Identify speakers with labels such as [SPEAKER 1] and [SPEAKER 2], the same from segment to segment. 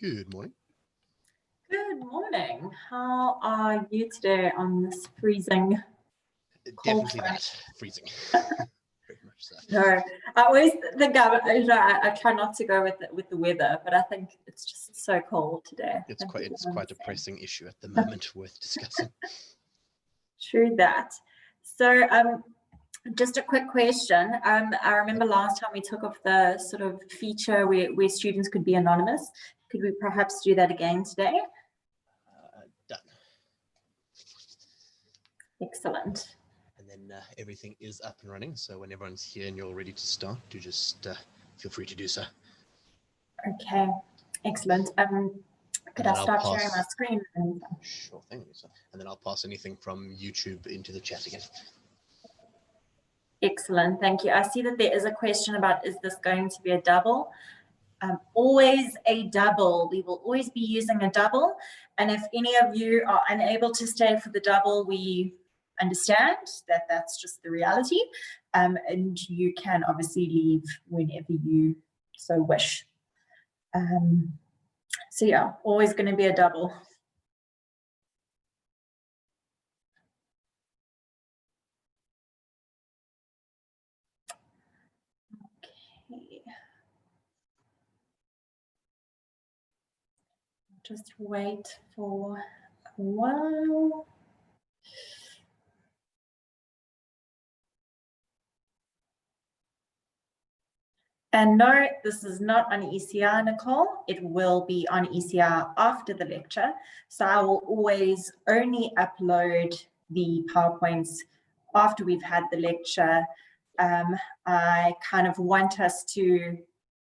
[SPEAKER 1] Good morning.
[SPEAKER 2] Good morning. How are you today on this freezing cold
[SPEAKER 1] Definitely
[SPEAKER 2] front?
[SPEAKER 1] that, freezing. Very much so.
[SPEAKER 2] No, I always think I try not to go with the weather, but I think it's just so cold today.
[SPEAKER 1] It's quite a pressing issue at the moment worth discussing.
[SPEAKER 2] True that. So just a quick question. I remember last time we took off the sort of feature where students could be anonymous. Could we perhaps do that again today?
[SPEAKER 1] Done.
[SPEAKER 2] Excellent.
[SPEAKER 1] And then everything is up and running. So when everyone's here and you're ready to start, do just feel free to do so.
[SPEAKER 2] Okay, excellent. Could I start sharing my screen?
[SPEAKER 1] Sure thing. And then I'll pass anything from YouTube into the chat again.
[SPEAKER 2] Excellent, thank you. I see that there is a question about, is this going to be a double? Always a double. We will always be using a double. And if any of you are unable to stay for the double, we understand that that's just the reality. And you can obviously leave whenever you so wish. So yeah, always going to be a double. Okay. Just wait for a while. And no, this is not on ECR, Nicole. It will be on ECR after the lecture. So I will always only upload the PowerPoints after we've had the lecture. I kind of want us to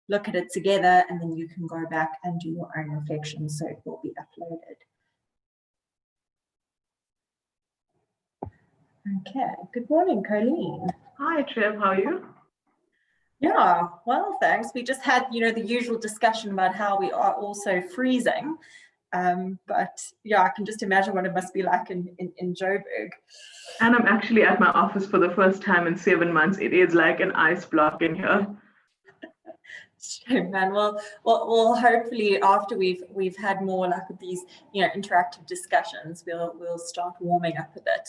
[SPEAKER 2] look at it together, and then you can go back and do your own reflections, so it will be uploaded. Okay, good morning, Colleen.
[SPEAKER 3] Hi, Trev, how are you?
[SPEAKER 2] Yeah, well, thanks. We just had, the usual discussion about how we are also freezing. But yeah, I can just imagine what it must be like in Joburg.
[SPEAKER 3] And I'm actually at my office for the first time in 7 months. It is like an ice block in here.
[SPEAKER 2] Sure, man. Well, hopefully after we've had more like these, interactive discussions, we'll start warming up a bit.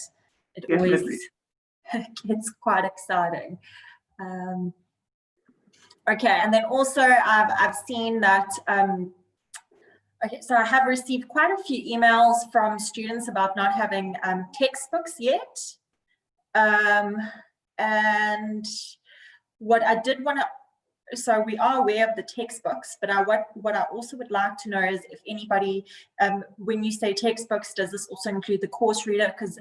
[SPEAKER 2] It
[SPEAKER 3] Definitely.
[SPEAKER 2] Always gets quite exciting. Okay, and then also I've seen that. Okay, so I have received quite a few emails from students about not having textbooks yet, and what I did want to. So we are aware of the textbooks, but what I also would like to know is if anybody, when you say textbooks, does this also include the course reader? Because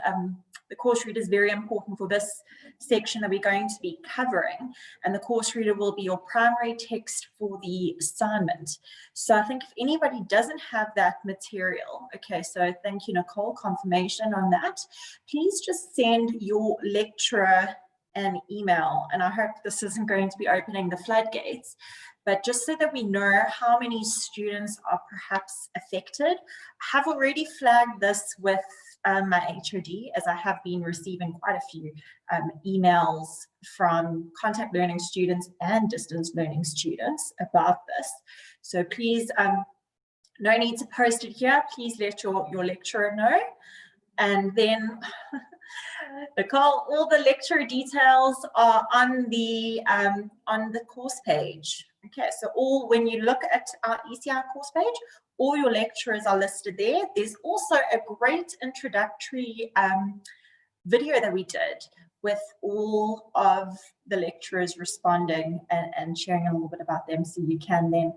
[SPEAKER 2] the course reader is very important for this section that we're going to be covering, and the course reader will be your primary text for the assignment. So I think if anybody doesn't have that material, okay, so thank you, Nicole, confirmation on that. Please just send your lecturer an email, and I hope this isn't going to be opening the floodgates, but just so that we know how many students are perhaps affected. I have already flagged this with my HOD, as I have been receiving quite a few emails from contact learning students and distance learning students about this. So please, no need to post it here. Please let your lecturer know. And then Nicole, all the lecture details are on the course page. Okay, so when you look at our ECR course page, all your lecturers are listed there. There's also a great introductory video that we did with all of the lecturers responding and sharing a little bit about them, so you can then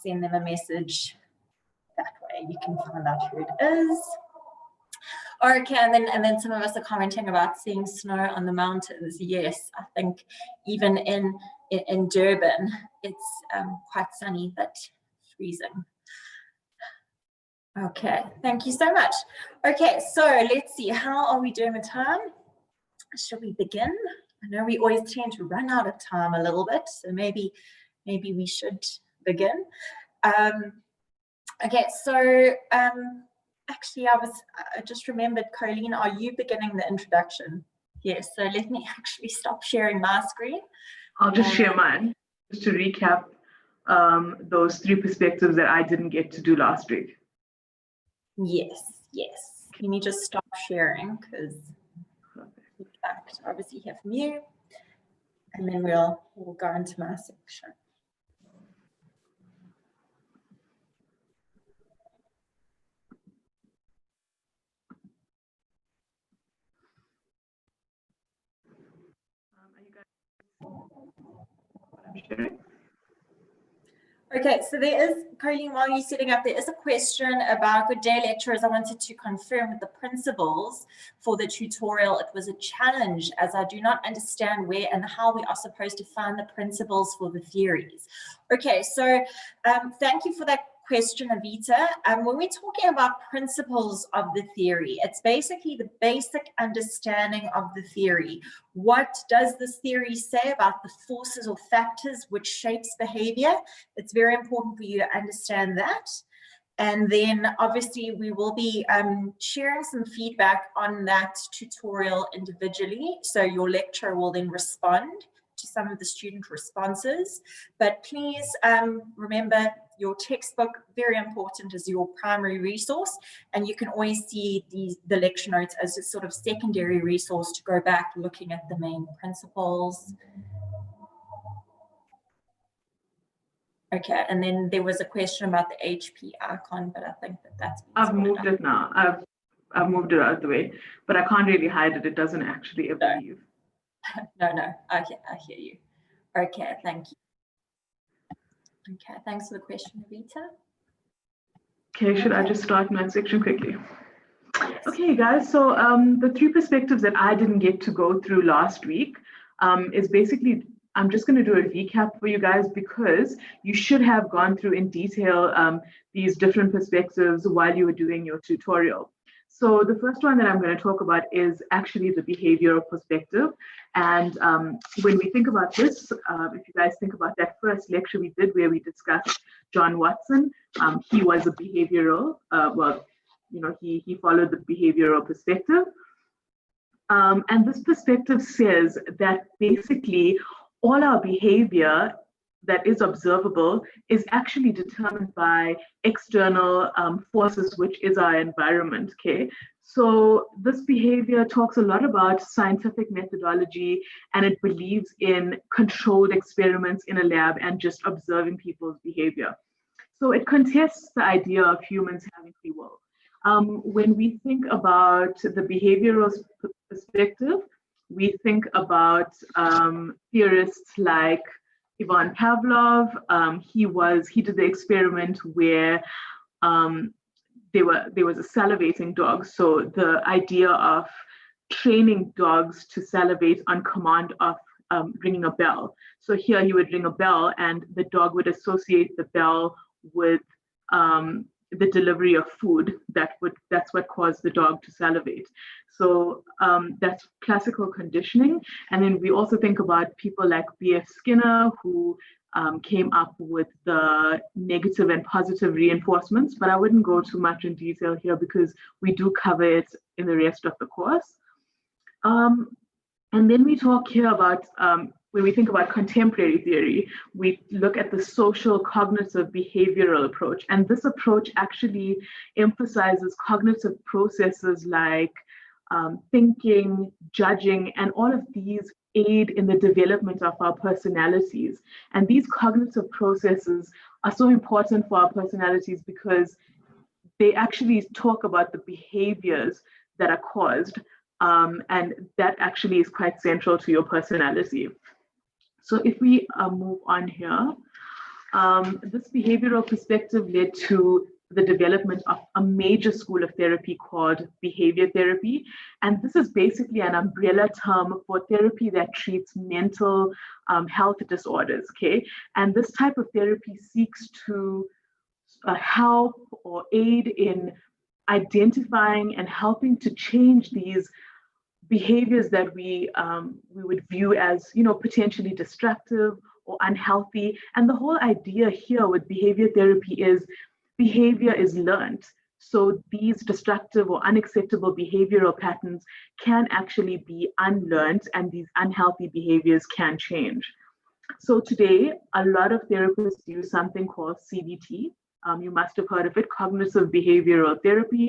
[SPEAKER 2] send them a message that way. You can find out who it is. Okay, and then some of us are commenting about seeing snow on the mountains. Yes, I think even in Durban, it's quite sunny but freezing. Okay, thank you so much. Okay, so let's see, how are we doing with time? Should we begin? I know we always tend to run out of time a little bit, so maybe we should begin. Okay, so actually, I just remembered, Colleen, are you beginning the introduction? Yes, so let me actually stop sharing my screen.
[SPEAKER 3] I'll just share mine. Just to recap, those 3 perspectives that I didn't get to do last week?
[SPEAKER 2] Yes, yes. Let me just stop sharing because in fact, obviously have mute, and then we'll go into my section.
[SPEAKER 3] Are you guys what I'm sharing?
[SPEAKER 2] Okay, so there is, Colleen, while you're setting up, there is a question about, good day lecturers, I wanted to confirm with the principles for the tutorial. It was a challenge as I do not understand where and how we are supposed to find the principles for the theories. Okay, so thank you for that question, Avita. When we're talking about principles of the theory, it's basically the basic understanding of the theory. What does this theory say about the forces or factors which shapes behavior? It's very important for you to understand that. And then obviously we will be sharing some feedback on that tutorial individually. So your lecturer will then respond to some of the student responses. But please remember your textbook, very important, is your primary resource. And you can always see the lecture notes as a sort of secondary resource to go back looking at the main principles. Okay, and then there was a question about the HP icon, but I think that's been
[SPEAKER 3] I've moved it now. I've moved it out of the way, but I can't really hide it. It doesn't actually ever leave.
[SPEAKER 2] No, I hear you. Okay, thank you. Okay, thanks for the question, Rita.
[SPEAKER 3] Okay, should I just start my section quickly?
[SPEAKER 2] Yes.
[SPEAKER 3] Okay, guys, so the 3 perspectives that I didn't get to go through last week is basically, I'm just going to do a recap for you guys because you should have gone through in detail these different perspectives while you were doing your tutorial. So the first one that I'm going to talk about is actually the behavioral perspective. And when we think about this, if you guys think about that first lecture we did where we discussed John Watson, he was a behavioral, he followed the behavioral perspective. And this perspective says that basically all our behavior that is observable is actually determined by external forces, which is our environment, okay? So this behavior talks a lot about scientific methodology, and it believes in controlled experiments in a lab and just observing people's behavior. So it contests the idea of humans having free will. When we think about the behavioral perspective, we think about theorists like Ivan Pavlov. He did the experiment where there was a salivating dog. So the idea of training dogs to salivate on command of ringing a bell. So here he would ring a bell and the dog would associate the bell with the delivery of food. That's what caused the dog to salivate. So that's classical conditioning. And then we also think about people like B.F. Skinner, who came up with the negative and positive reinforcements, but I wouldn't go too much in detail here because we do cover it in the rest of the course. And then we talk here about, when we think about contemporary theory, we look at the social cognitive behavioral approach. And this approach actually emphasizes cognitive processes like thinking, judging, and all of these aid in the development of our personalities. And these cognitive processes are so important for our personalities because they actually talk about the behaviors that are caused. And that actually is quite central to your personality. So if we move on here, this behavioral perspective led to the development of a major school of therapy called behavior therapy. And this is basically an umbrella term for therapy that treats mental health disorders, okay? And this type of therapy seeks to help or aid in identifying and helping to change these behaviors that we would view as, potentially destructive or unhealthy. And the whole idea here with behavior therapy is behavior is learned. So these destructive or unacceptable behavioral patterns can actually be unlearned, and these unhealthy behaviors can change. So today, a lot of therapists use something called CBT. You must have heard of it, cognitive behavioral therapy.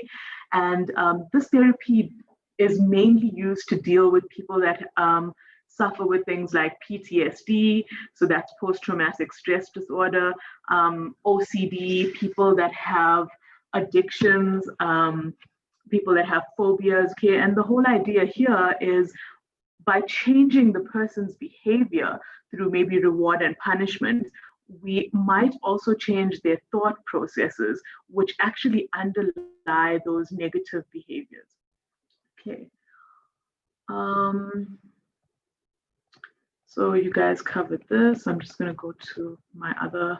[SPEAKER 3] And this therapy is mainly used to deal with people that suffer with things like PTSD, so that's post-traumatic stress disorder, OCD, people that have addictions, people that have phobias. Okay, and the whole idea here is by changing the person's behavior through maybe reward and punishment, we might also change their thought processes, which actually underlie those negative behaviors. Okay. So you guys covered this. I'm just going to go to my other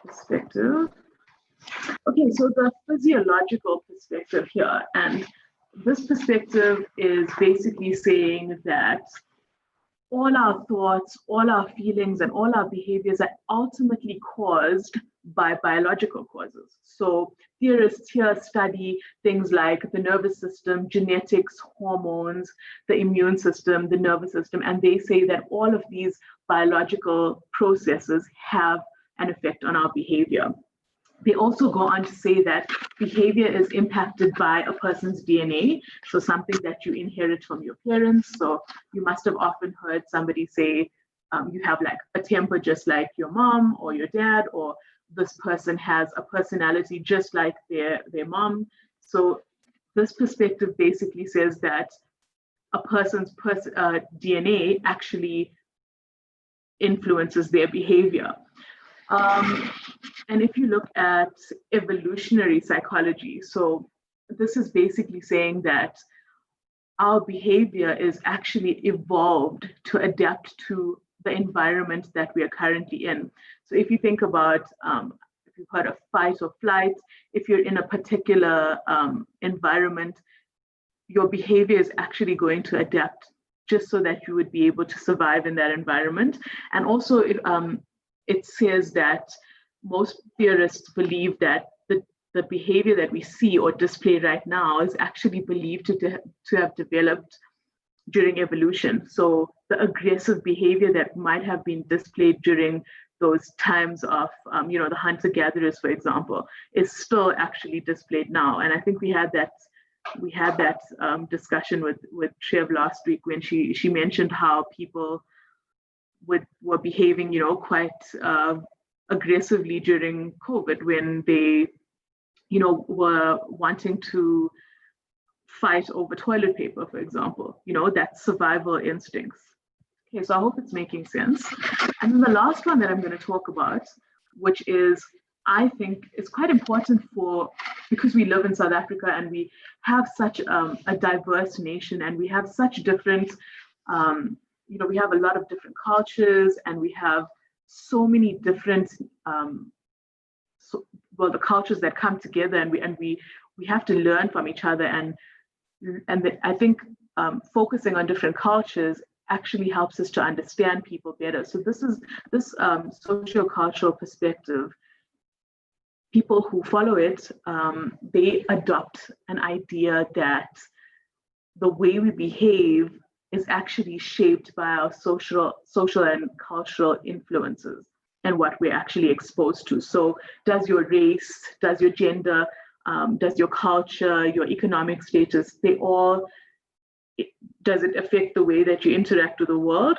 [SPEAKER 3] perspective. Okay, so the physiological perspective here, and this perspective is basically saying that all our thoughts, all our feelings, and all our behaviors are ultimately caused by biological causes. So theorists here study things like the nervous system, genetics, hormones, the immune system, the nervous system, and they say that all of these biological processes have an effect on our behavior. They also go on to say that behavior is impacted by a person's DNA, so something that you inherit from your parents. So you must have often heard somebody say, you have like a temper just like your mom or your dad, or this person has a personality just like their mom. So this perspective basically says that a person's DNA actually influences their behavior. And if you look at evolutionary psychology, so this is basically saying that our behavior is actually evolved to adapt to the environment that we are currently in. So if you think about, if you've heard of fight or flight, if you're in a particular environment, your behavior is actually going to adapt just so that you would be able to survive in that environment. And also, it says that most theorists believe that the behavior that we see or display right now is actually believed to have developed during evolution. So the aggressive behavior that might have been displayed during those times of, the hunter-gatherers, for example, is still actually displayed now. And I think we had that discussion with Trev last week when she mentioned how people were behaving, quite aggressively during COVID when they, were wanting to fight over toilet paper, for example. That's survival instincts. Okay, so I hope it's making sense. And then the last one that I'm going to talk about, which is, I think it's quite important because we live in South Africa and we have such a diverse nation, and we have such different, we have a lot of different cultures, and we have so many different, the cultures that come together, and we have to learn from each other, and I think focusing on different cultures actually helps us to understand people better. So this socio-cultural perspective, people who follow it, they adopt an idea that the way we behave is actually shaped by our social and cultural influences and what we're actually exposed to. So does your race, does your gender, does your culture, your economic status, does it affect the way that you interact with the world?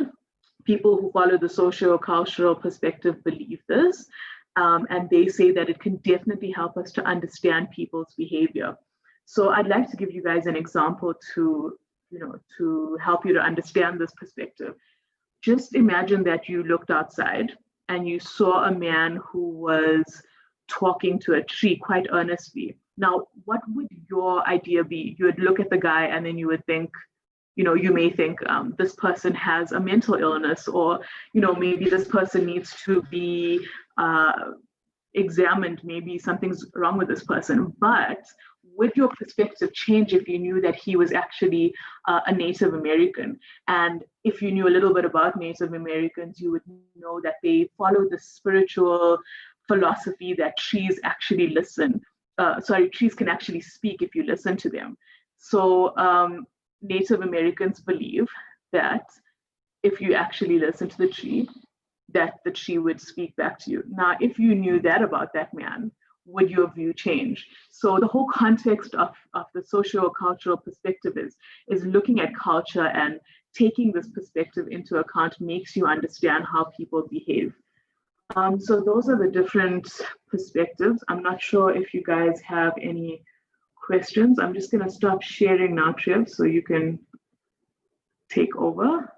[SPEAKER 3] People who follow the socio-cultural perspective believe this, and they say that it can definitely help us to understand people's behavior. So I'd like to give you guys an example to help you to understand this perspective. Just imagine that you looked outside and you saw a man who was talking to a tree quite earnestly. Now, what would your idea be? You would look at the guy and then you would think, you may think this person has a mental illness, or, maybe this person needs to be examined, maybe something's wrong with this person. But would your perspective change if you knew that he was actually a Native American? And if you knew a little bit about Native Americans, you would know that they follow the spiritual philosophy that trees actually trees can actually speak if you listen to them. So Native Americans believe that if you actually listen to the tree, that the tree would speak back to you. Now, if you knew that about that man, would your view change? So the whole context of the socio-cultural perspective is looking at culture, and taking this perspective into account makes you understand how people behave. So those are the different perspectives. I'm not sure if you guys have any questions. I'm just going to stop sharing now, Trev, so you can take over.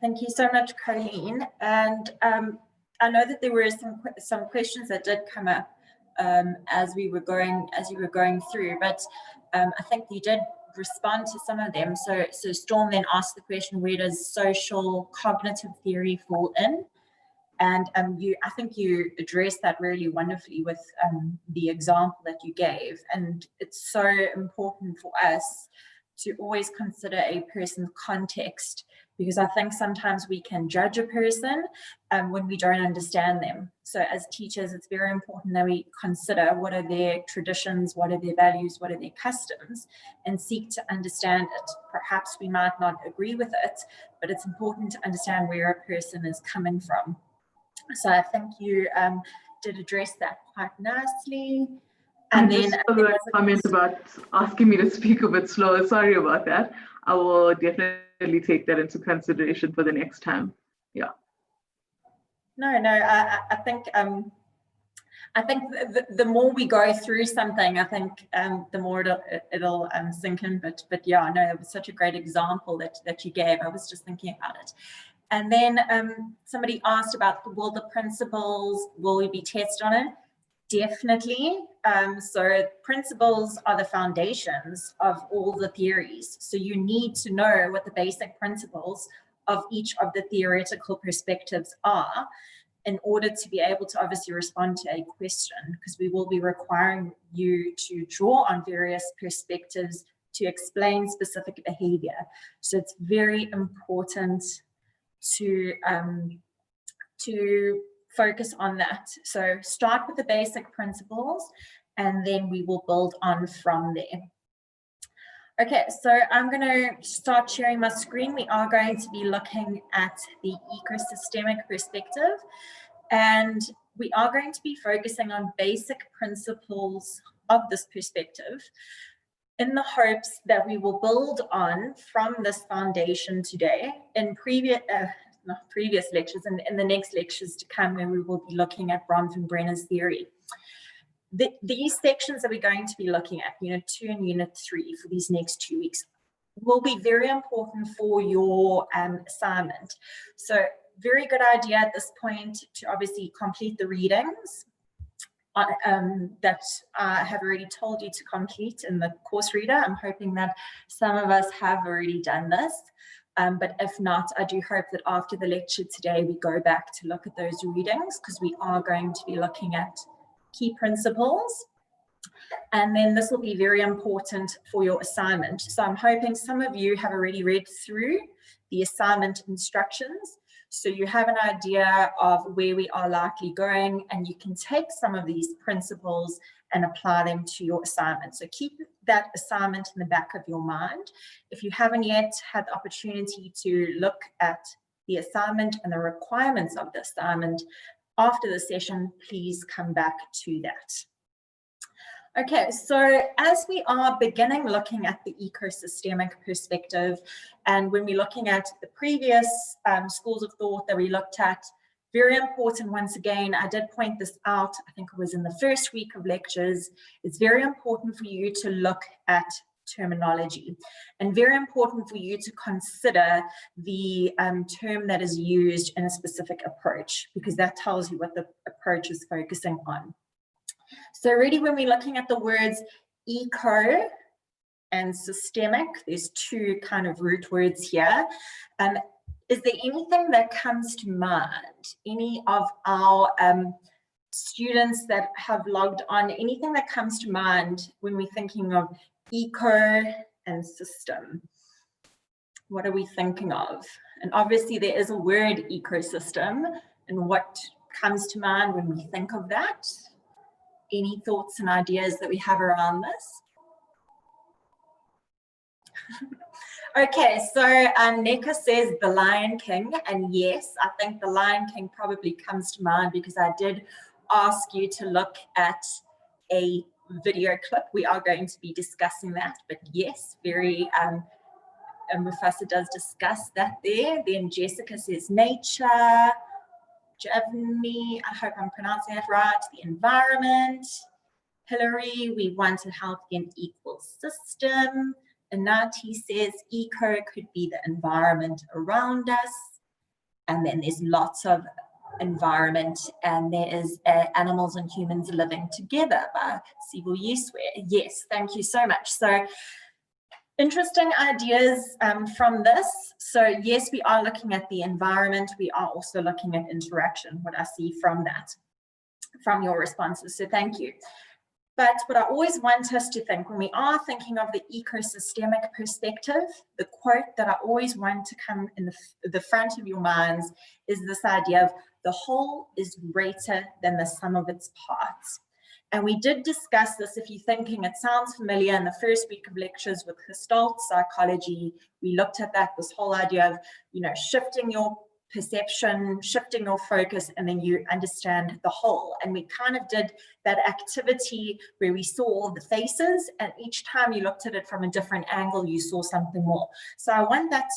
[SPEAKER 2] Thank you so much, Colleen. And I know that there were some questions that did come up as you were going through, but I think you did respond to some of them. So Storm then asked the question, where does social cognitive theory fall in? And I think you addressed that really wonderfully with the example that you gave. And it's so important for us to always consider a person's context, because I think sometimes we can judge a person when we don't understand them. So as teachers, it's very important that we consider what are their traditions, what are their values, what are their customs, and seek to understand it. Perhaps we might not agree with it, but it's important to understand where a person is coming from. So I think you did address that quite nicely. And then
[SPEAKER 3] there was a comment about asking me to speak a bit slower. Sorry about that. I will definitely take that into consideration for the next time. Yeah.
[SPEAKER 2] No, I think the more we go through something, I think the more it'll sink in. But yeah, no, it was such a great example that you gave. I was just thinking about it. And then somebody asked about, will the principles, will we be tested on it? Definitely. So principles are the foundations of all the theories. So you need to know what the basic principles of each of the theoretical perspectives are in order to be able to obviously respond to a question, because we will be requiring you to draw on various perspectives to explain specific behavior. So it's very important to focus on that. So start with the basic principles, and then we will build on from there. Okay, so I'm going to start sharing my screen. We are going to be looking at the ecosystemic perspective, and we are going to be focusing on basic principles of this perspective in the hopes that we will build on from this foundation today in previous lectures and in the next lectures to come, where we will be looking at Bronfenbrenner's theory. These sections that we're going to be looking at, Unit 2 and Unit 3 for these next 2 weeks, will be very important for your assignment. So very good idea at this point to obviously complete the readings that I have already told you to complete in the course reader. I'm hoping that some of us have already done this. But if not, I do hope that after the lecture today, we go back to look at those readings, because we are going to be looking at key principles. And then this will be very important for your assignment. So I'm hoping some of you have already read through the assignment instructions, so you have an idea of where we are likely going, and you can take some of these principles and apply them to your assignment. So keep that assignment in the back of your mind. If you haven't yet had the opportunity to look at the assignment and the requirements of the assignment after the session, please come back to that. Okay, so as we are beginning looking at the ecosystemic perspective, and when we're looking at the previous schools of thought that we looked at, very important, once again, I did point this out, I think it was in the first week of lectures, it's very important for you to look at terminology, and very important for you to consider the term that is used in a specific approach, because that tells you what the approach is focusing on. So really, when we're looking at the words eco and systemic, there's two kind of root words here. Is there anything that comes to mind? Any of our students that have logged on, anything that comes to mind when we're thinking of eco and system? What are we thinking of? And obviously there is a word ecosystem, and what comes to mind when we think of that? Any thoughts and ideas that we have around this? Okay, so Neka says The Lion King, and yes, I think The Lion King probably comes to mind because I did ask you to look at a video clip. We are going to be discussing that, but yes, very Mufasa does discuss that there. Then Jessica says nature. Javni, I hope I'm pronouncing that right. The environment. Hillary, we want a healthy and equal system. Anati says eco could be the environment around us. And then there's lots of environment, and there is animals and humans living together by Sibu Yeswe. Yes, thank you so much. So interesting ideas from this. So yes, we are looking at the environment. We are also looking at interaction, what I see from that, from your responses. So thank you. But what I always want us to think when we are thinking of the ecosystemic perspective, the quote that I always want to come in the front of your minds is this idea of the whole is greater than the sum of its parts. And we did discuss this, if you're thinking it sounds familiar, in the first week of lectures with Gestalt psychology. We looked at that, this whole idea of, you know, shifting your perception, shifting your focus, and then you understand the whole. And we kind of did that activity where we saw all the faces, and each time you looked at it from a different angle, you saw something more. So I want that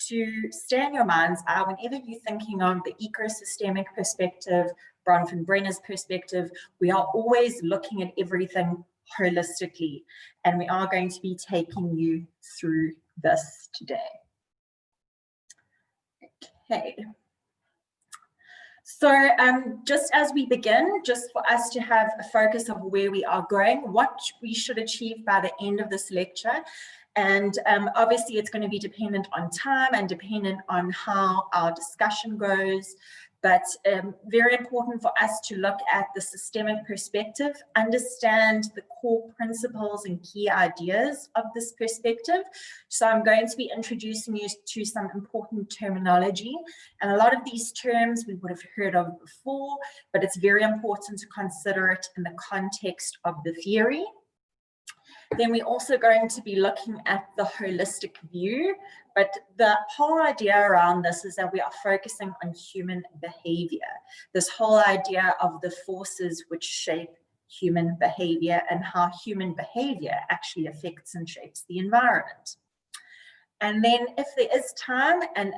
[SPEAKER 2] to stay in your mind's eye whenever you're thinking of the ecosystemic perspective, Bronfenbrenner's perspective. We are always looking at everything holistically, and we are going to be taking you through this today. Okay. So just as we begin, just for us to have a focus of where we are going, what we should achieve by the end of this lecture. And obviously it's going to be dependent on time and dependent on how our discussion goes. But very important for us to look at the systemic perspective, understand the core principles and key ideas of this perspective. So I'm going to be introducing you to some important terminology. And a lot of these terms we would have heard of before, but it's very important to consider it in the context of the theory. Then we're also going to be looking at the holistic view, but the whole idea around this is that we are focusing on human behavior, this whole idea of the forces which shape human behavior and how human behavior actually affects and shapes the environment. And then if there is time, and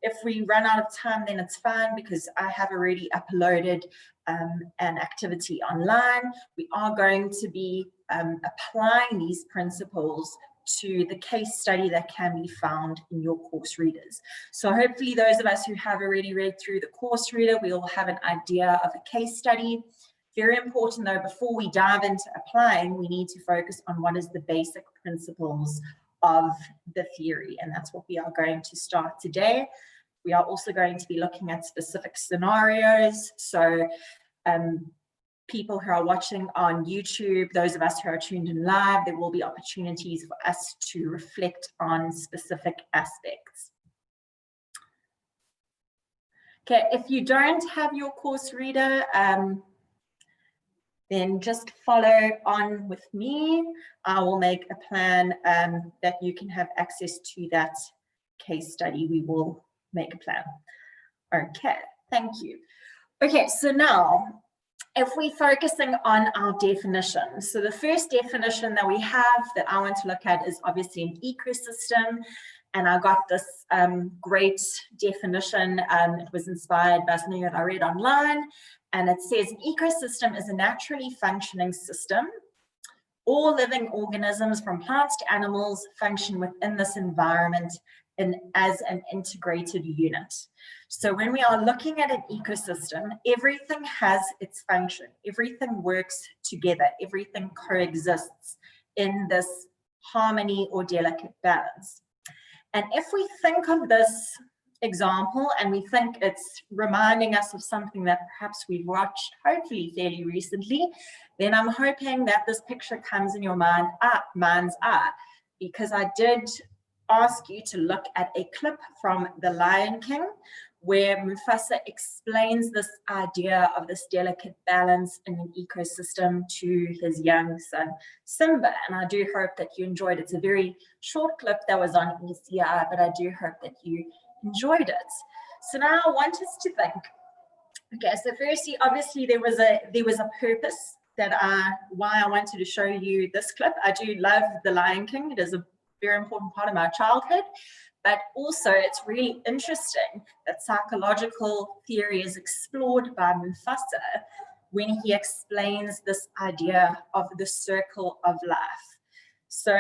[SPEAKER 2] if we run out of time, then it's fine because I have already uploaded an activity online. We are going to be applying these principles to the case study that can be found in your course readers. So hopefully those of us who have already read through the course reader, we will have an idea of a case study. Very important though, before we dive into applying, we need to focus on what is the basic principles of the theory, and that's what we are going to start today. We are also going to be looking at specific scenarios. So people who are watching on YouTube, those of us who are tuned in live, there will be opportunities for us to reflect on specific aspects. Okay, if you don't have your course reader, then just follow on with me. I will make a plan that you can have access to that case study. We will make a plan. Okay, thank you. Okay, so now, if we're focusing on our definition, so the first definition that we have that I want to look at is obviously an ecosystem. And I got this great definition. It was inspired by something that I read online. And it says an ecosystem is a naturally functioning system. All living organisms, from plants to animals, function within this environment as an integrated unit. So when we are looking at an ecosystem, everything has its function. Everything works together. Everything coexists in this harmony or delicate balance. And if we think of this example and we think it's reminding us of something that perhaps we've watched, hopefully fairly recently, then I'm hoping that this picture comes in your mind's eye, because I did ask you to look at a clip from The Lion King, where Mufasa explains this idea of this delicate balance in an ecosystem to his young son, Simba. And I do hope that you enjoyed it. It's a very short clip that was on ECI, but I do hope that you enjoyed it. So now I want us to think, okay, so firstly, obviously there was a purpose why I wanted to show you this clip. I do love The Lion King. It is a very important part of my childhood. But also it's really interesting that psychological theory is explored by Mufasa when he explains this idea of the circle of life. So,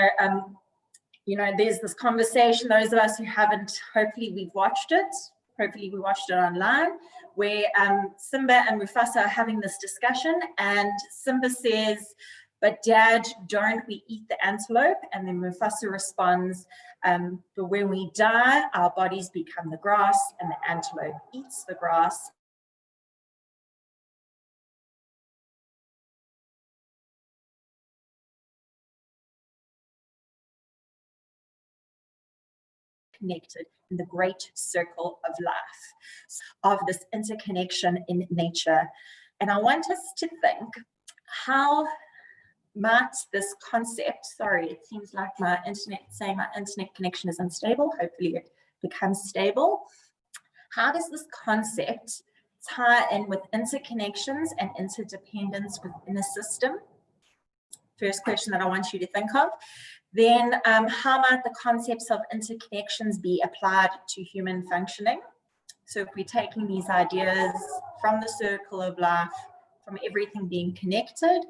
[SPEAKER 2] you know, there's this conversation, those of us who haven't, hopefully we watched it online, where Simba and Mufasa are having this discussion, and Simba says, "But Dad, don't we eat the antelope?" And then Mufasa responds, "But when we die, our bodies become the grass, and the antelope eats the grass." Connected in the great circle of life, of this interconnection in nature. And I want us to think, how might this concept, sorry, it seems like my internet connection is unstable. Hopefully it becomes stable. How does this concept tie in with interconnections and interdependence within a system? First question that I want you to think of. Then how might the concepts of interconnections be applied to human functioning? So if we're taking these ideas from the circle of life, from everything being connected,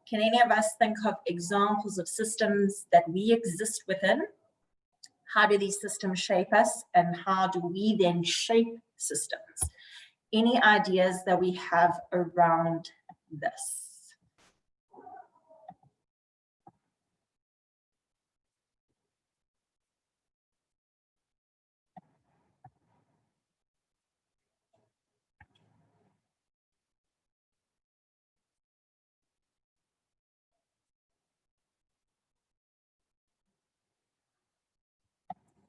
[SPEAKER 2] can any of us think of examples of systems that we exist within? How do these systems shape us, and how do we then shape systems? Any ideas that we have around this?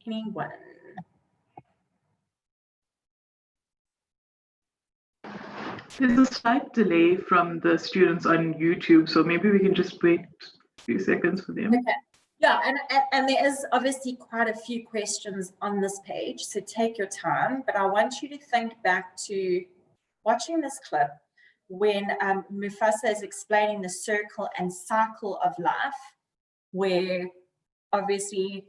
[SPEAKER 2] Anyone?
[SPEAKER 3] There's a slight delay from the students on YouTube, so maybe we can just wait a few seconds for them.
[SPEAKER 2] Okay. Yeah, and there is obviously quite a few questions on this page, so take your time, but I want you to think back to watching this clip when Mufasa is explaining the circle and cycle of life, where obviously,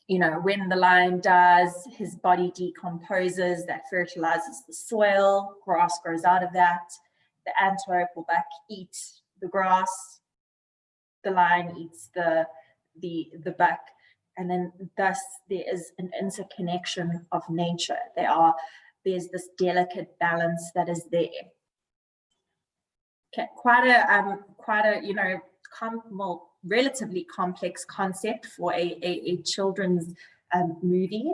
[SPEAKER 2] you know, when the lion dies, his body decomposes, that fertilizes the soil, grass grows out of that, the antelope will back eat the grass, the lion eats the buck, and then thus there is an interconnection of nature. There's this delicate balance that is there. Okay, quite a you know, relatively complex concept for a children's movie.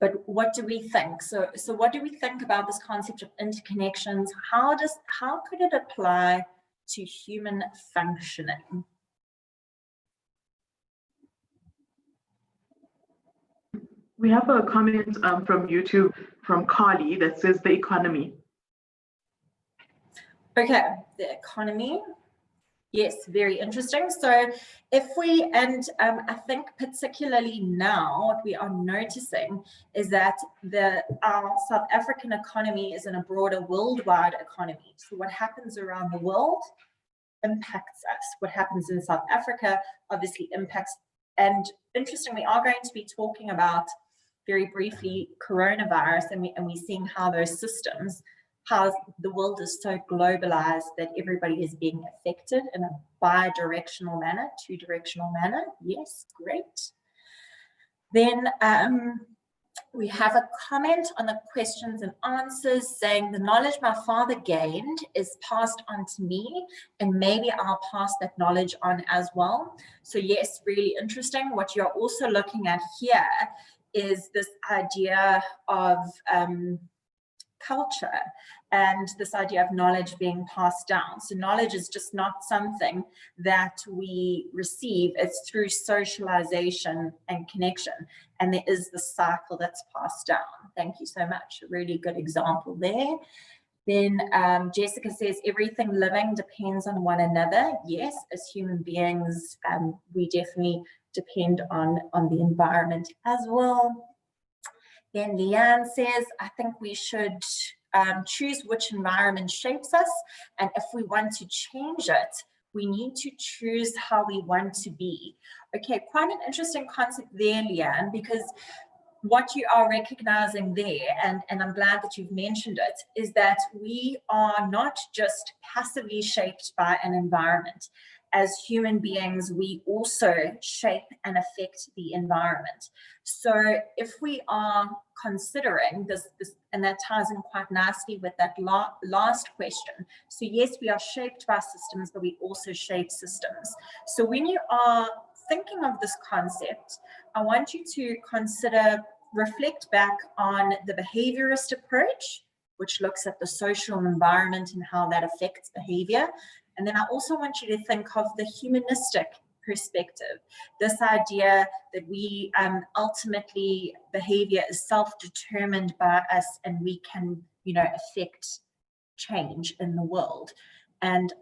[SPEAKER 2] But what do we think? So what do we think about this concept of interconnections? How could it apply to human functioning?
[SPEAKER 3] We have a comment from YouTube from Carly that says the economy.
[SPEAKER 2] Okay, the economy. Yes, very interesting. So if we, and I think particularly now, what we are noticing is that our South African economy is in a broader worldwide economy. So what happens around the world impacts us. What happens in South Africa obviously impacts, and interestingly, we are going to be talking about very briefly coronavirus, and we're seeing how those systems, how the world is so globalized that everybody is being affected in a bi-directional manner, two-directional manner. Yes, great. Then we have a comment on the questions and answers saying the knowledge my father gained is passed on to me, and maybe I'll pass that knowledge on as well. So yes, really interesting. What you're also looking at here is this idea of culture and this idea of knowledge being passed down. So knowledge is just not something that we receive, it's through socialization and connection. And there is the cycle that's passed down. Thank you so much. A really good example there. Then Jessica says, everything living depends on one another. Yes, as human beings, we definitely depend on the environment as well. Then Leanne says, I think we should choose which environment shapes us. And if we want to change it, we need to choose how we want to be. Okay, quite an interesting concept there, Leanne, because what you are recognizing there, and I'm glad that you've mentioned it, is that we are not just passively shaped by an environment. As human beings, we also shape and affect the environment. So if we are considering this, and that ties in quite nicely with that last question. So yes, we are shaped by systems, but we also shape systems. So when you are thinking of this concept, I want you to reflect back on the behaviorist approach, which looks at the social environment and how that affects behavior. And then I also want you to think of the humanistic perspective, this idea that we ultimately behavior is self-determined by us and we can, affect change in the world. And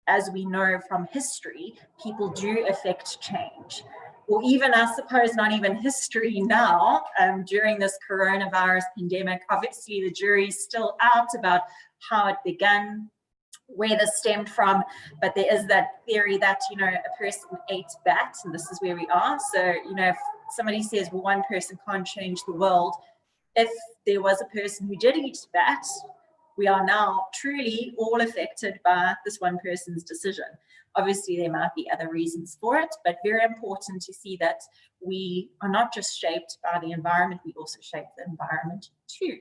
[SPEAKER 2] as we know from history, people do affect change. Or even, I suppose, not even history now, during this coronavirus pandemic, obviously the jury's still out about how it began, where this stemmed from, but there is that theory that, a person ate bats, and this is where we are. So, if somebody says, well, one person can't change the world, if there was a person who did eat bats, we are now truly all affected by this one person's decision. Obviously, there might be other reasons for it, but very important to see that we are not just shaped by the environment, we also shape the environment too.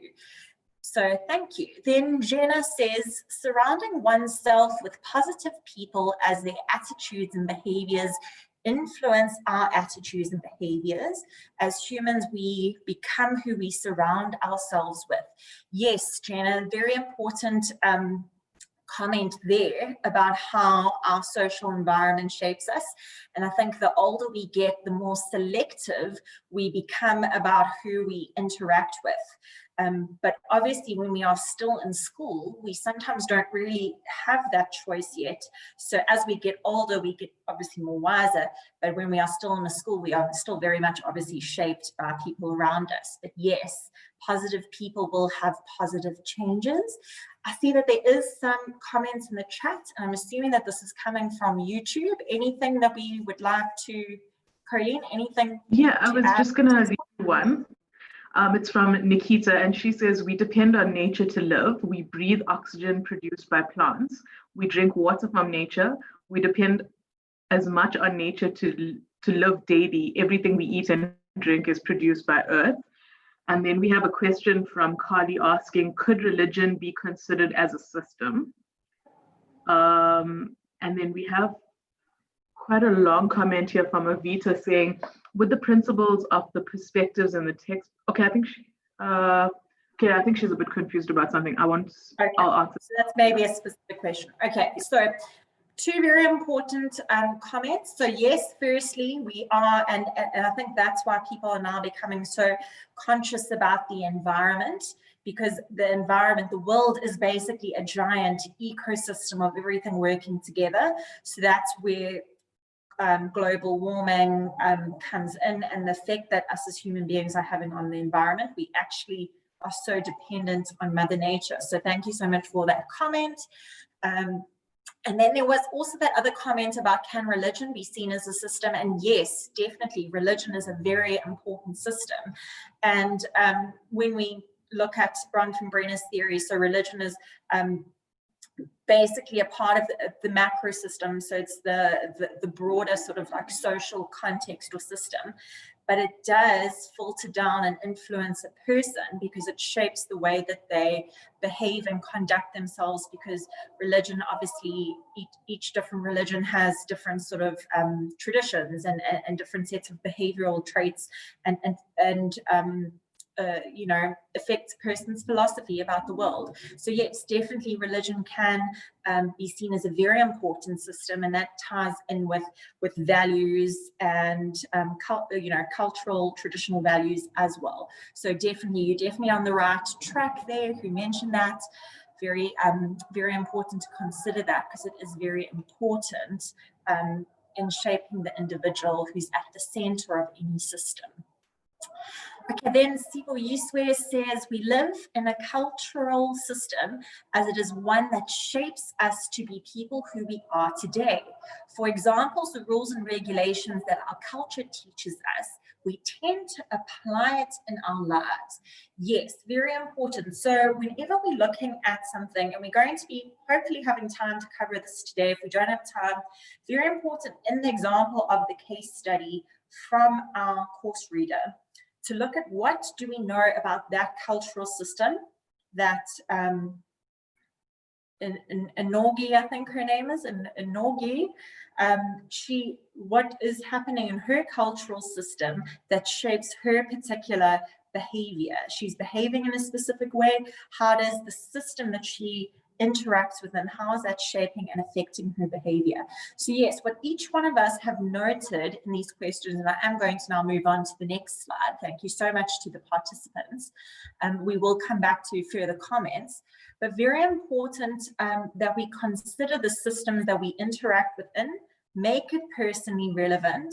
[SPEAKER 2] So thank you. Then Jenna says, surrounding oneself with positive people as their attitudes and behaviors influence our attitudes and behaviors. As humans, we become who we surround ourselves with. Yes, Jenna, very important comment there about how our social environment shapes us. And I think the older we get, the more selective we become about who we interact with. But obviously when we are still in school, we sometimes don't really have that choice yet. So as we get older, we get obviously more wiser, but when we are still in the school, we are still very much obviously shaped by people around us. But yes, positive people will have positive changes. I see that there is some comments in the chat, and I'm assuming that this is coming from YouTube. Anything that we would like to, Colleen, anything?
[SPEAKER 3] Yeah, I was just gonna read one. It's from Nikita, and she says, we depend on nature to live. We breathe oxygen produced by plants. We drink water from nature. We depend as much on nature to live daily. Everything we eat and drink is produced by earth. And then we have a question from Carly asking, could religion be considered as a system? And then we have quite a long comment here from Avita saying, with the principles of the perspectives in the text, I think she's a bit confused about something. I'll answer.
[SPEAKER 2] So that's maybe a specific question. Okay, so two very important comments. So yes, firstly, we are, and I think that's why people are now becoming so conscious about the environment, because the environment, the world is basically a giant ecosystem of everything working together. So that's where global warming comes in, and the effect that us as human beings are having on the environment. We actually are so dependent on Mother Nature. So thank you so much for that comment. And then there was also that other comment about, can religion be seen as a system? And yes, definitely, religion is a very important system. And when we look at Bronfenbrenner's theory, so religion is basically a part of the macro system. So it's the broader sort of like social context or system, but it does filter down and influence a person because it shapes the way that they behave and conduct themselves, because religion, obviously each different religion has different sort of traditions and different sets of behavioral traits and you know, affects a person's philosophy about the world. So yes, definitely religion can be seen as a very important system, and that ties in with values and you know, cultural traditional values as well. So definitely, you're definitely on the right track there. Who mentioned that? Very important to consider that, because it is very important in shaping the individual who's at the center of any system. Okay, then Sibo Yuswe says, we live in a cultural system as it is one that shapes us to be people who we are today. For example, the rules and regulations that our culture teaches us, we tend to apply it in our lives. Yes, very important. So whenever we're looking at something, and we're going to be hopefully having time to cover this today, if we don't have time, very important in the example of the case study from our course reader, to look at what do we know about that cultural system that Norgi, I think her name is, Norgi, what is happening in her cultural system that shapes her particular behavior. She's behaving in a specific way. How does the system that she interacts with them, how is that shaping and affecting her behavior? So yes, what each one of us have noted in these questions, and I am going to now move on to the next slide. Thank you so much to the participants. We will come back to further comments, but very important that we consider the systems that we interact within, make it personally relevant,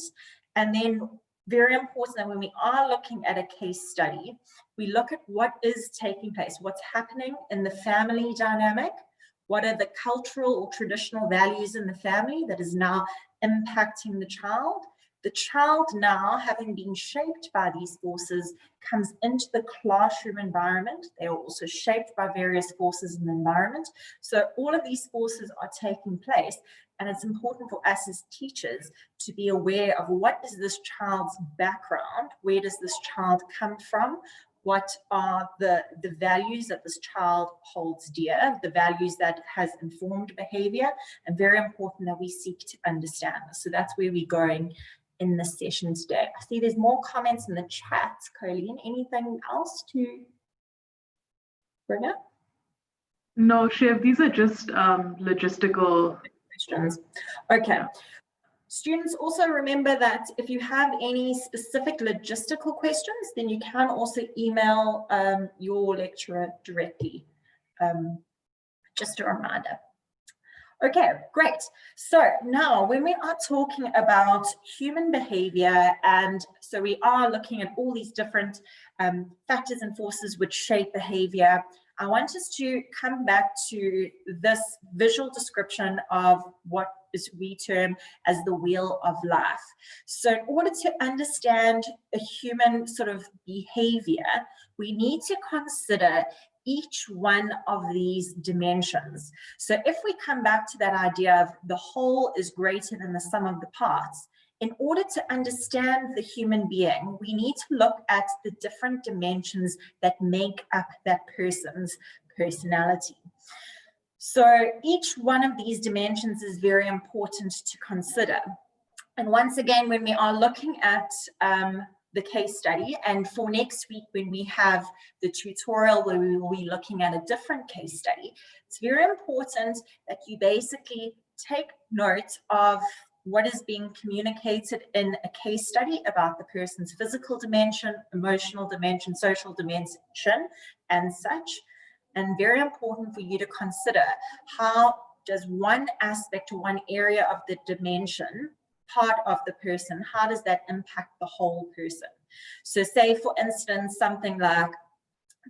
[SPEAKER 2] and then very important that when we are looking at a case study, we look at what is taking place, what's happening in the family dynamic, what are the cultural or traditional values in the family that is now impacting the child. The child now, having been shaped by these forces, comes into the classroom environment. They are also shaped by various forces in the environment. So all of these forces are taking place, and it's important for us as teachers to be aware of what is this child's background, where does this child come from, what are the values that this child holds dear, the values that has informed behavior, and very important that we seek to understand this. So that's where we're going in this session today. I see there's more comments in the chat. Colleen, anything else to bring up?
[SPEAKER 3] No, Shiv, these are just logistical
[SPEAKER 2] questions. Okay. Students, also remember that if you have any specific logistical questions, then you can also email your lecturer directly. Just a reminder. Okay, great. So now when we are talking about human behavior, and so we are looking at all these different factors and forces which shape behavior, I want us to come back to this visual description of what is we term as the wheel of life. So in order to understand a human sort of behavior, we need to consider each one of these dimensions. So if we come back to that idea of the whole is greater than the sum of the parts, in order to understand the human being, we need to look at the different dimensions that make up that person's personality. So each one of these dimensions is very important to consider. And once again, when we are looking at the case study, and for next week when we have the tutorial where we will be looking at a different case study, it's very important that you basically take note of what is being communicated in a case study about the person's physical dimension, emotional dimension, social dimension, and such. And very important for you to consider, how does one aspect or one area of the dimension, part of the person, how does that impact the whole person? So say, for instance, something like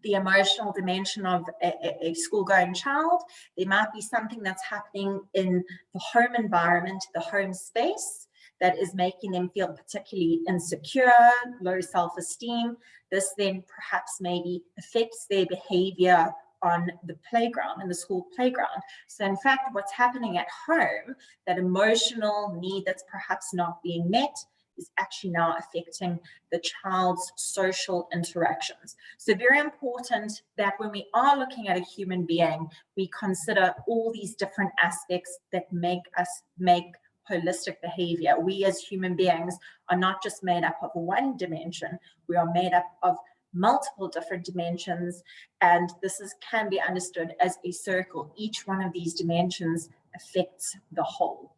[SPEAKER 2] the emotional dimension of a school-going child, there might be something that's happening in the home environment, the home space, that is making them feel particularly insecure, low self-esteem. This then perhaps maybe affects their behavior on the playground, in the school playground. So in fact, what's happening at home, that emotional need that's perhaps not being met, is actually now affecting the child's social interactions. So very important that when we are looking at a human being, we consider all these different aspects that make holistic behavior. We as human beings are not just made up of one dimension, we are made up of multiple different dimensions, and this can be understood as a circle. Each one of these dimensions affects the whole.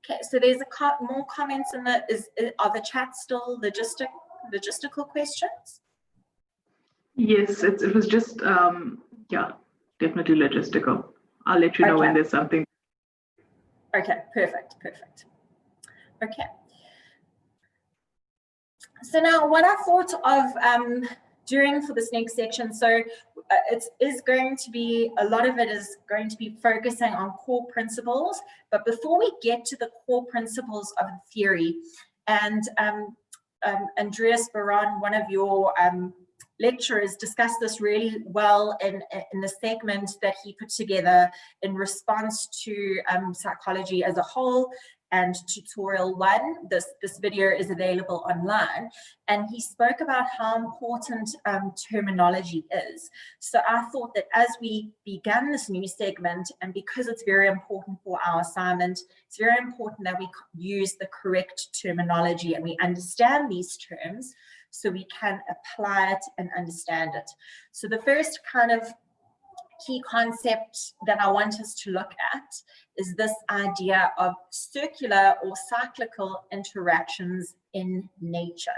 [SPEAKER 2] Okay, so there's more comments in the, are the chat still logistical questions?
[SPEAKER 3] Yes, it was just, yeah, definitely logistical. I'll let you know when there's something.
[SPEAKER 2] Okay, perfect. Okay. So now what I thought of doing for this next section, so it is going to be, a lot of it is going to be focusing on core principles, but before we get to the core principles of the theory, and Andreas Baron, one of your lecturers, discussed this really well in the segment that he put together in response to psychology as a whole and tutorial 1. This video is available online, and he spoke about how important terminology is. So I thought that as we began this new segment, and because it's very important for our assignment, it's very important that we use the correct terminology and we understand these terms so we can apply it and understand it. So the first kind of key concept that I want us to look at is this idea of circular or cyclical interactions in nature.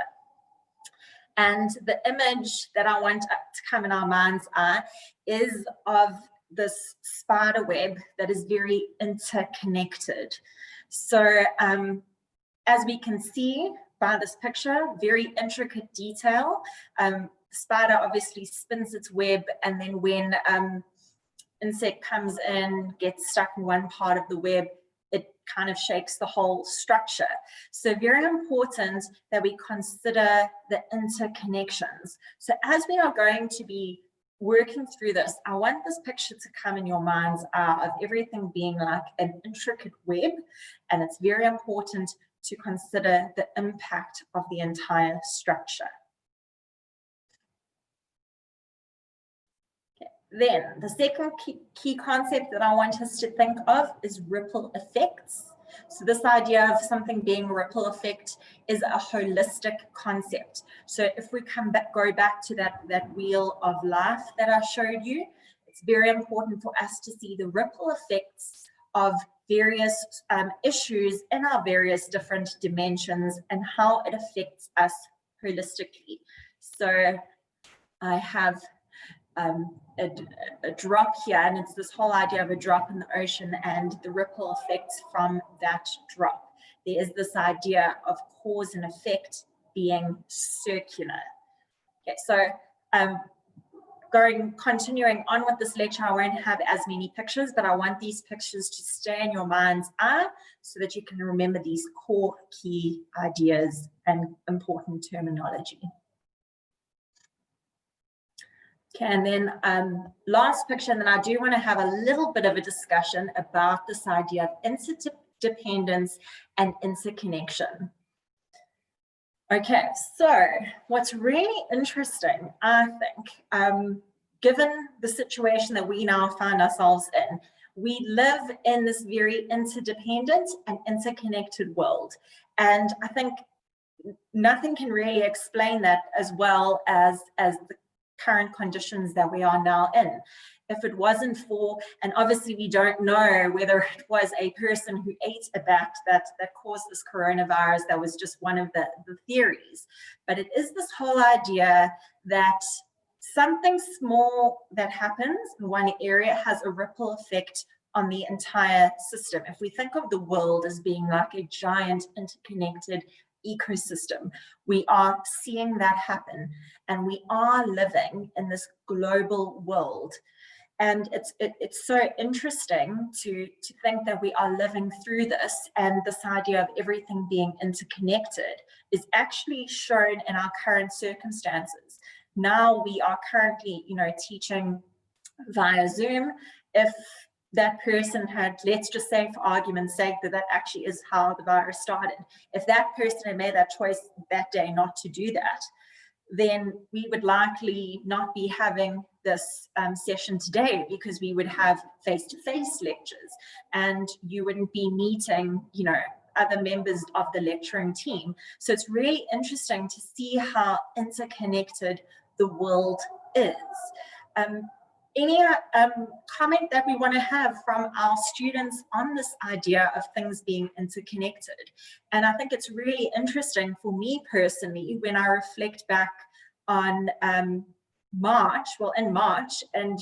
[SPEAKER 2] And the image that I want to come in our mind's eye is of this spider web that is very interconnected. So as we can see by this picture, very intricate detail. Spider obviously spins its web, and then when insect comes in, gets stuck in one part of the web, it kind of shakes the whole structure. So very important that we consider the interconnections. So as we are going to be working through this, I want this picture to come in your mind's eye of everything being like an intricate web, and it's very important to consider the impact of the entire structure. Okay. Then the second key concept that I want us to think of is ripple effects. So this idea of something being a ripple effect is a holistic concept. So if we go back to that wheel of life that I showed you, it's very important for us to see the ripple effects of various issues in our various different dimensions and how it affects us holistically. So I have a drop here, and it's this whole idea of a drop in the ocean and the ripple effects from that drop. There is this idea of cause and effect being circular. Okay, so continuing on with this lecture, I won't have as many pictures, but I want these pictures to stay in your mind's eye so that you can remember these core key ideas and important terminology. Okay, and then last picture, and then I do want to have a little bit of a discussion about this idea of interdependence and interconnection. Okay, so what's really interesting, I think, given the situation that we now find ourselves in, we live in this very interdependent and interconnected world. And I think nothing can really explain that as well as the current conditions that we are now in. If it wasn't for, and obviously we don't know whether it was a person who ate a bat that caused this coronavirus, that was just one of the theories. But it is this whole idea that something small that happens in one area has a ripple effect on the entire system. If we think of the world as being like a giant interconnected ecosystem, we are seeing that happen, and we are living in this global world. And it's so interesting to think that we are living through this, and this idea of everything being interconnected is actually shown in our current circumstances. Now we are currently, teaching via Zoom. If that person had, let's just say for argument's sake, that actually is how the virus started. If that person had made that choice that day not to do that, then we would likely not be having this session today, because we would have face-to-face lectures, and you wouldn't be meeting, other members of the lecturing team. So it's really interesting to see how interconnected the world is. Any comment that we want to have from our students on this idea of things being interconnected? And I think it's really interesting for me personally, when I reflect back on March, and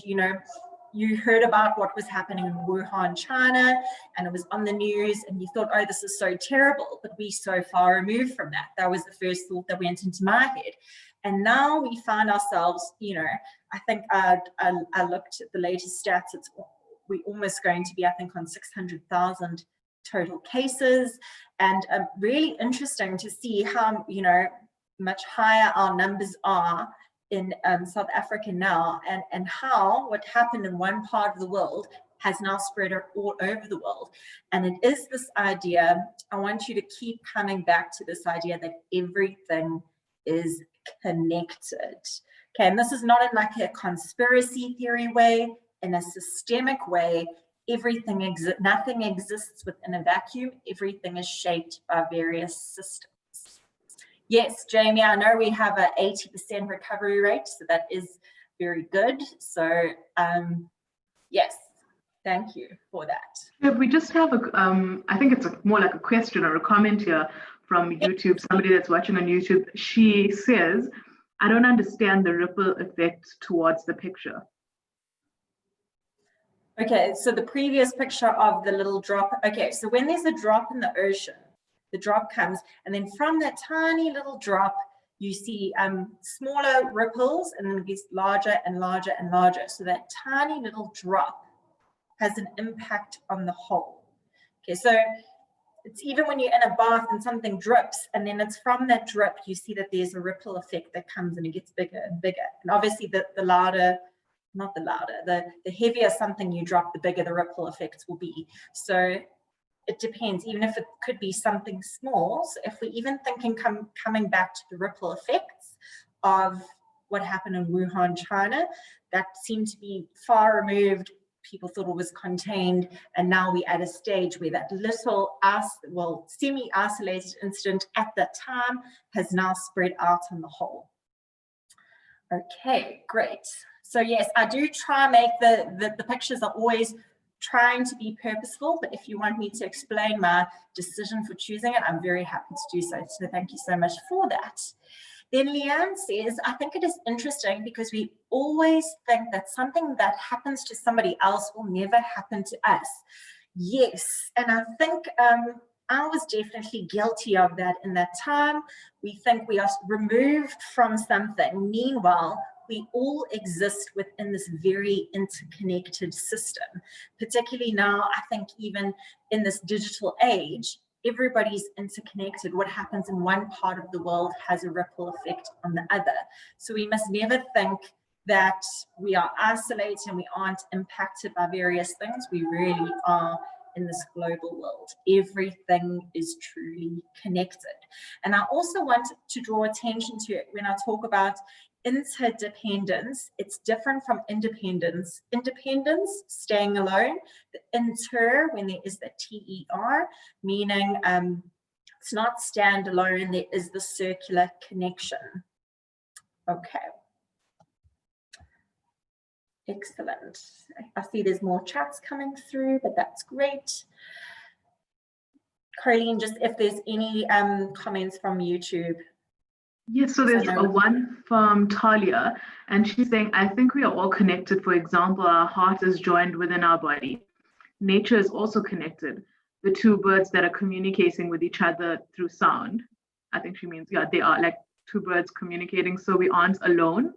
[SPEAKER 2] you heard about what was happening in Wuhan, China, and it was on the news, and you thought, oh, this is so terrible, but we're so far removed from that. That was the first thought that went into my head. And now we find ourselves, I think I looked at the latest stats, we're almost going to be, I think, on 600,000 total cases, and really interesting to see how, much higher our numbers are in South Africa now, and how what happened in one part of the world has now spread all over the world. And it is this idea, I want you to keep coming back to this idea that everything is connected. Okay, and this is not in like a conspiracy theory way, in a systemic way. Nothing exists within a vacuum. Everything is shaped by various systems. Yes, Jamie, I know we have an 80% recovery rate, so that is very good. So yes, thank you for that.
[SPEAKER 3] Yeah, we just have I think it's more like a question or a comment here from YouTube, somebody that's watching on YouTube. She says, I don't understand the ripple effect towards the picture.
[SPEAKER 2] Okay, so the previous picture of the little drop. Okay, so when there's a drop in the ocean, the drop comes, and then from that tiny little drop, you see smaller ripples, and then it gets larger and larger and larger. So that tiny little drop has an impact on the whole. Okay, so it's even when you're in a bath and something drips, and then it's from that drip, you see that there's a ripple effect that comes and it gets bigger and bigger. And obviously the heavier something you drop, the bigger the ripple effects will be. So it depends, even if it could be something small. So if we're even thinking coming back to the ripple effects of what happened in Wuhan, China, that seemed to be far removed. People thought it was contained, and now we're at a stage where that little semi-isolated incident at that time has now spread out on the whole. Okay, great. So yes, I do try and make the pictures are always trying to be purposeful, but if you want me to explain my decision for choosing it, I'm very happy to do so. So thank you so much for that. Then Leanne says, I think it is interesting because we always think that something that happens to somebody else will never happen to us. Yes, and I think I was definitely guilty of that in that time. We think we are removed from something. Meanwhile, we all exist within this very interconnected system. Particularly now, I think even in this digital age, everybody's interconnected. What happens in one part of the world has a ripple effect on the other. So we must never think that we are isolated and we aren't impacted by various things. We really are in this global world. Everything is truly connected. And I also want to draw attention to it when I talk about interdependence. It's different from independence. Independence, staying alone. The inter, when there is the TER, meaning it's not standalone, there is the circular connection. Okay. Excellent. I see there's more chats coming through, but that's great. Colleen, just if there's any comments from YouTube.
[SPEAKER 3] Yes, so there's a one from Talia, and she's saying, I think we are all connected. For example, our heart is joined within our body. Nature is also connected. The two birds that are communicating with each other through sound. I think she means, yeah, they are like two birds communicating, so we aren't alone.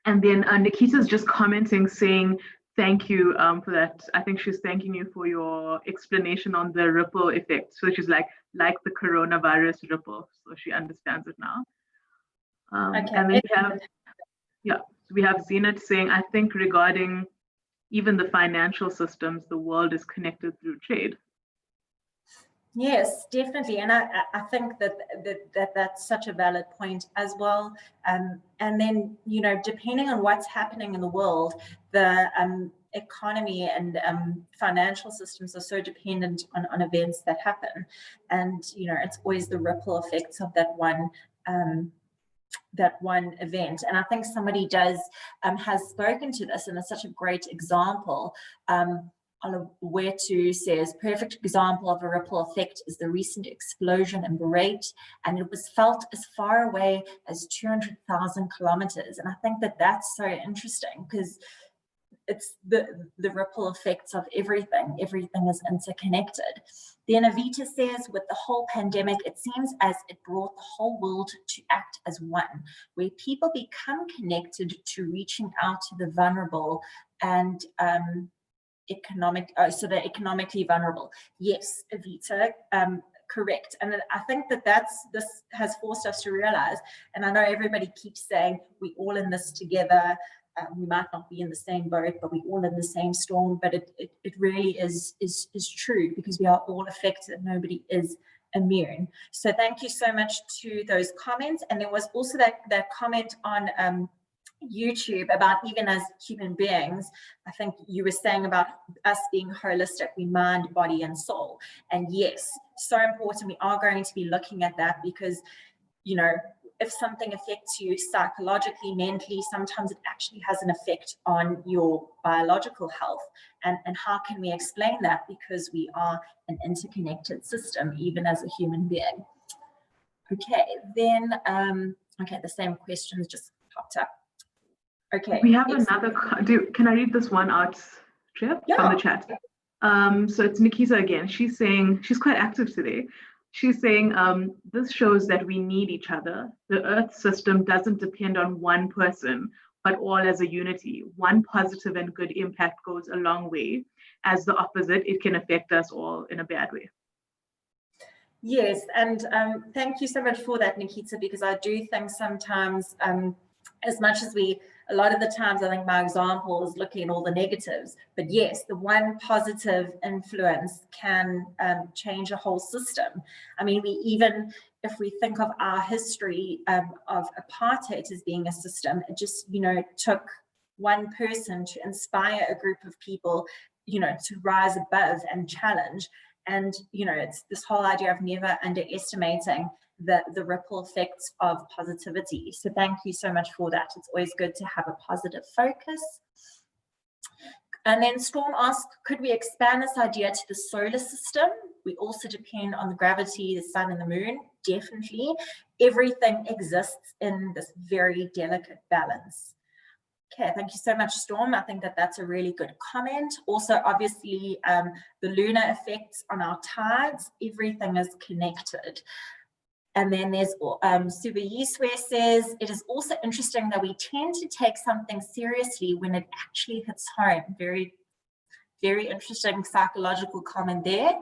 [SPEAKER 3] And then Nikita's just commenting saying, thank you for that. I think she's thanking you for your explanation on the ripple effect. So she's like the coronavirus ripple. So she understands it now. Okay. And then we have Zenit saying, I think regarding even the financial systems, the world is connected through trade.
[SPEAKER 2] Yes, definitely. And I think that's such a valid point as well. And then, depending on what's happening in the world, the economy and financial systems are so dependent on events that happen, and it's always the ripple effects of that one event. And I think somebody has spoken to this, and it's such a great example. Where says, perfect example of a ripple effect is the recent explosion in Bahrain, and it was felt as far away as 200,000 kilometers. And I think that that's so interesting, because it's the ripple effects of everything. Everything is interconnected. Then Avita says, with the whole pandemic, it seems as it brought the whole world to act as one, where people become connected to reaching out to the vulnerable and so they're economically vulnerable. Yes, Avita, correct. And I think that this has forced us to realize, and I know everybody keeps saying we all in this together. We might not be in the same boat, but we're all in the same storm. But it really is true, because we are all affected. Nobody is immune. So thank you so much to those comments. And there was also that comment on YouTube about, even as human beings, I think you were saying about us being holistic, we mind, body, and soul. And yes, so important. We are going to be looking at that, because if something affects you psychologically, mentally, sometimes it actually has an effect on your biological health. And how can we explain that? Because we are an interconnected system, even as a human being. Okay, then, the same questions just popped up. Okay.
[SPEAKER 3] We have another, can I read this one out, Trev, from the chat? So it's Nikita again. She's saying, she's quite active today. She's saying, this shows that we need each other. The Earth system doesn't depend on one person, but all as a unity. One positive and good impact goes a long way. As the opposite, it can affect us all in a bad way.
[SPEAKER 2] Yes, and thank you so much for that, Nikita, because I do think sometimes, as much as a lot of the times, I think my example is looking at all the negatives, but yes, the one positive influence can change a whole system. I mean, if we think of our history of apartheid as being a system, it just, took one person to inspire a group of people, to rise above and challenge. And, it's this whole idea of never underestimating the ripple effects of positivity. So thank you so much for that. It's always good to have a positive focus. And then Storm asked, could we expand this idea to the solar system? We also depend on the gravity, the sun and the moon. Definitely. Everything exists in this very delicate balance. Okay, thank you so much, Storm. I think that that's a really good comment. Also, obviously, the lunar effects on our tides, everything is connected. And then there's Suba Yiswe says, it is also interesting that we tend to take something seriously when it actually hits home. Very, very interesting psychological comment there.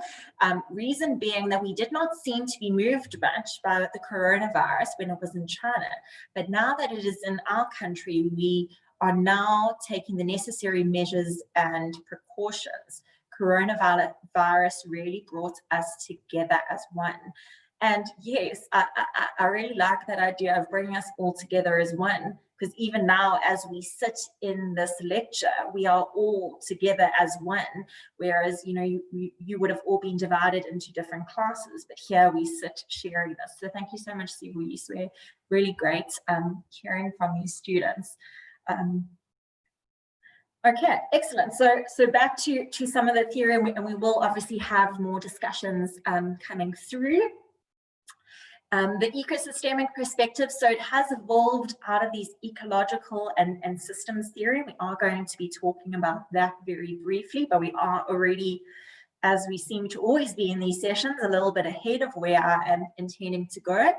[SPEAKER 2] Reason being that we did not seem to be moved much by the coronavirus when it was in China. But now that it is in our country, we are now taking the necessary measures and precautions. Coronavirus really brought us together as one. And yes, I really like that idea of bringing us all together as one, because even now as we sit in this lecture, we are all together as one, whereas, you would have all been divided into different classes, but here we sit sharing this. So thank you so much, Sibu Yiswe. Really great hearing from you students. Okay, excellent. So back to some of the theory, and we will obviously have more discussions coming through. The ecosystemic perspective, so it has evolved out of these ecological and systems theory. We are going to be talking about that very briefly, but we are already, as we seem to always be in these sessions, a little bit ahead of where I am intending to go.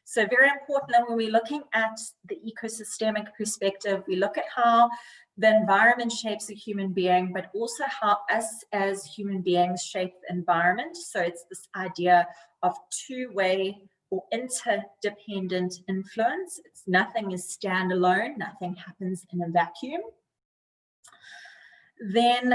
[SPEAKER 2] So very important that when we're looking at the ecosystemic perspective, we look at how the environment shapes a human being, but also how us as human beings shape the environment. So it's this idea of two-way or interdependent influence. Nothing is standalone, nothing happens in a vacuum. Then,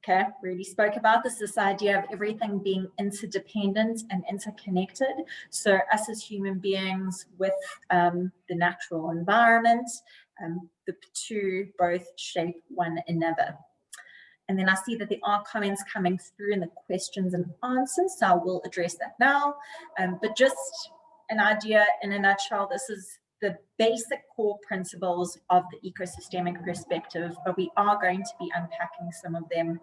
[SPEAKER 2] okay, really spoke about this idea of everything being interdependent and interconnected. So us as human beings with the natural environment, the two both shape one another. And then I see that there are comments coming through in the questions and answers, so I will address that now. But just an idea in a nutshell, this is the basic core principles of the ecosystemic perspective, but we are going to be unpacking some of them.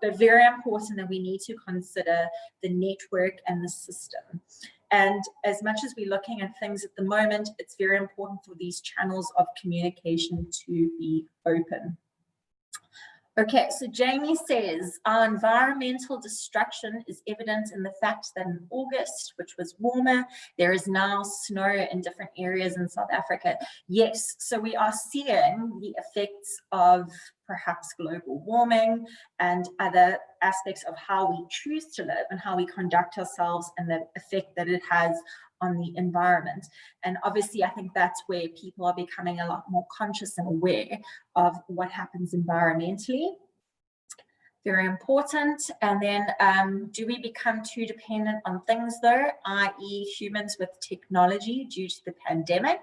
[SPEAKER 2] But very important that we need to consider the network and the system. And as much as we're looking at things at the moment, it's very important for these channels of communication to be open. Okay, so Jamie says, our environmental destruction is evident in the fact that in August, which was warmer, there is now snow in different areas in South Africa. Yes, so we are seeing the effects of perhaps global warming and other aspects of how we choose to live and how we conduct ourselves and the effect that it has on the environment. And obviously, I think that's where people are becoming a lot more conscious and aware of what happens environmentally. Very important. And then do we become too dependent on things though, i.e. humans with technology due to the pandemic?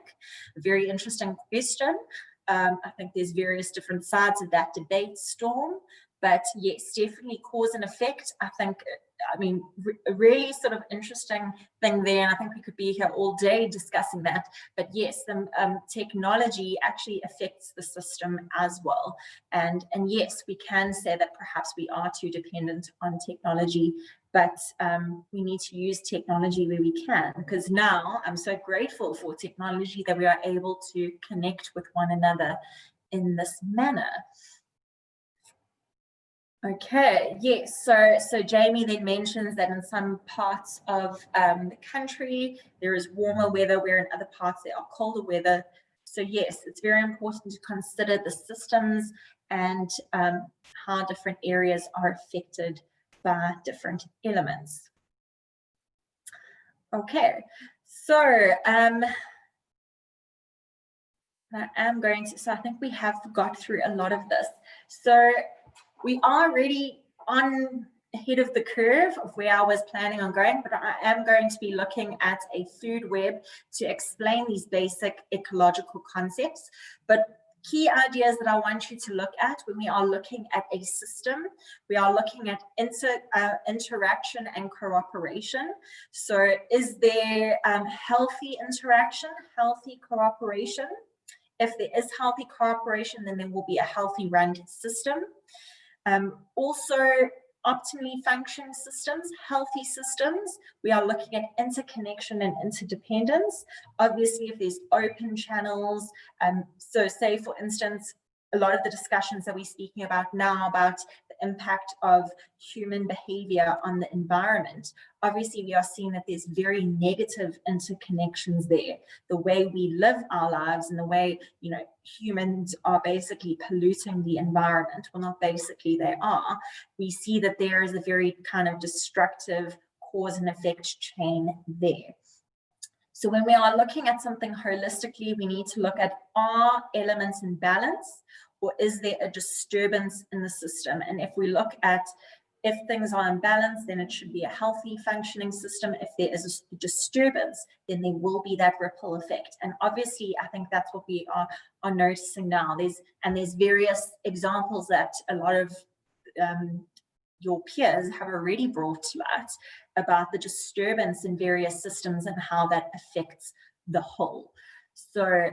[SPEAKER 2] Very interesting question. I think there's various different sides of that debate, Storm. But yes, definitely cause and effect. I mean, a really sort of interesting thing there, and I think we could be here all day discussing that. But yes, the technology actually affects the system as well. And yes, we can say that perhaps we are too dependent on technology, but we need to use technology where we can, because now I'm so grateful for technology that we are able to connect with one another in this manner. Okay, yes, so Jamie then mentions that in some parts of the country there is warmer weather, where in other parts there are colder weather. So yes, it's very important to consider the systems and how different areas are affected by different elements. Okay, so I am going to, so I think we have got through a lot of this. So we are really ahead of the curve of where I was planning on going, but I am going to be looking at a food web to explain these basic ecological concepts. But key ideas that I want you to look at when we are looking at a system, we are looking at interaction and cooperation. So is there healthy interaction, healthy cooperation? If there is healthy cooperation, then there will be a healthy run system. Also, optimally functioning systems, healthy systems, we are looking at interconnection and interdependence. Obviously, if there's open channels, so say for instance, a lot of the discussions that we're speaking about now about the impact of human behavior on the environment, obviously we are seeing that there's very negative interconnections there. The way we live our lives and the way, you know, humans are basically polluting the environment, well, not basically, they are. We see that there is a very kind of destructive cause and effect chain there. So when we are looking at something holistically, we need to look at, are elements in balance, or is there a disturbance in the system? And if we look at, if things are in balance, then it should be a healthy functioning system. If there is a disturbance, then there will be that ripple effect. And obviously, I think that's what we are noticing now. There's various examples that a lot of your peers have already brought to light about the disturbance in various systems and how that affects the whole. So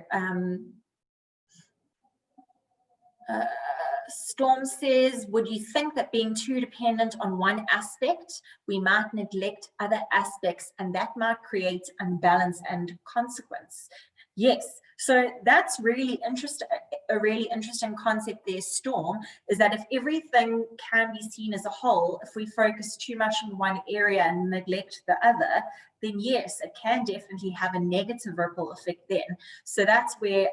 [SPEAKER 2] Storm says, would you think that being too dependent on one aspect, we might neglect other aspects, and that might create unbalance and consequence? Yes, so that's really interesting. A really interesting concept there, Storm, is that if everything can be seen as a whole, if we focus too much on one area and neglect the other, then yes, it can definitely have a negative ripple effect then. So that's where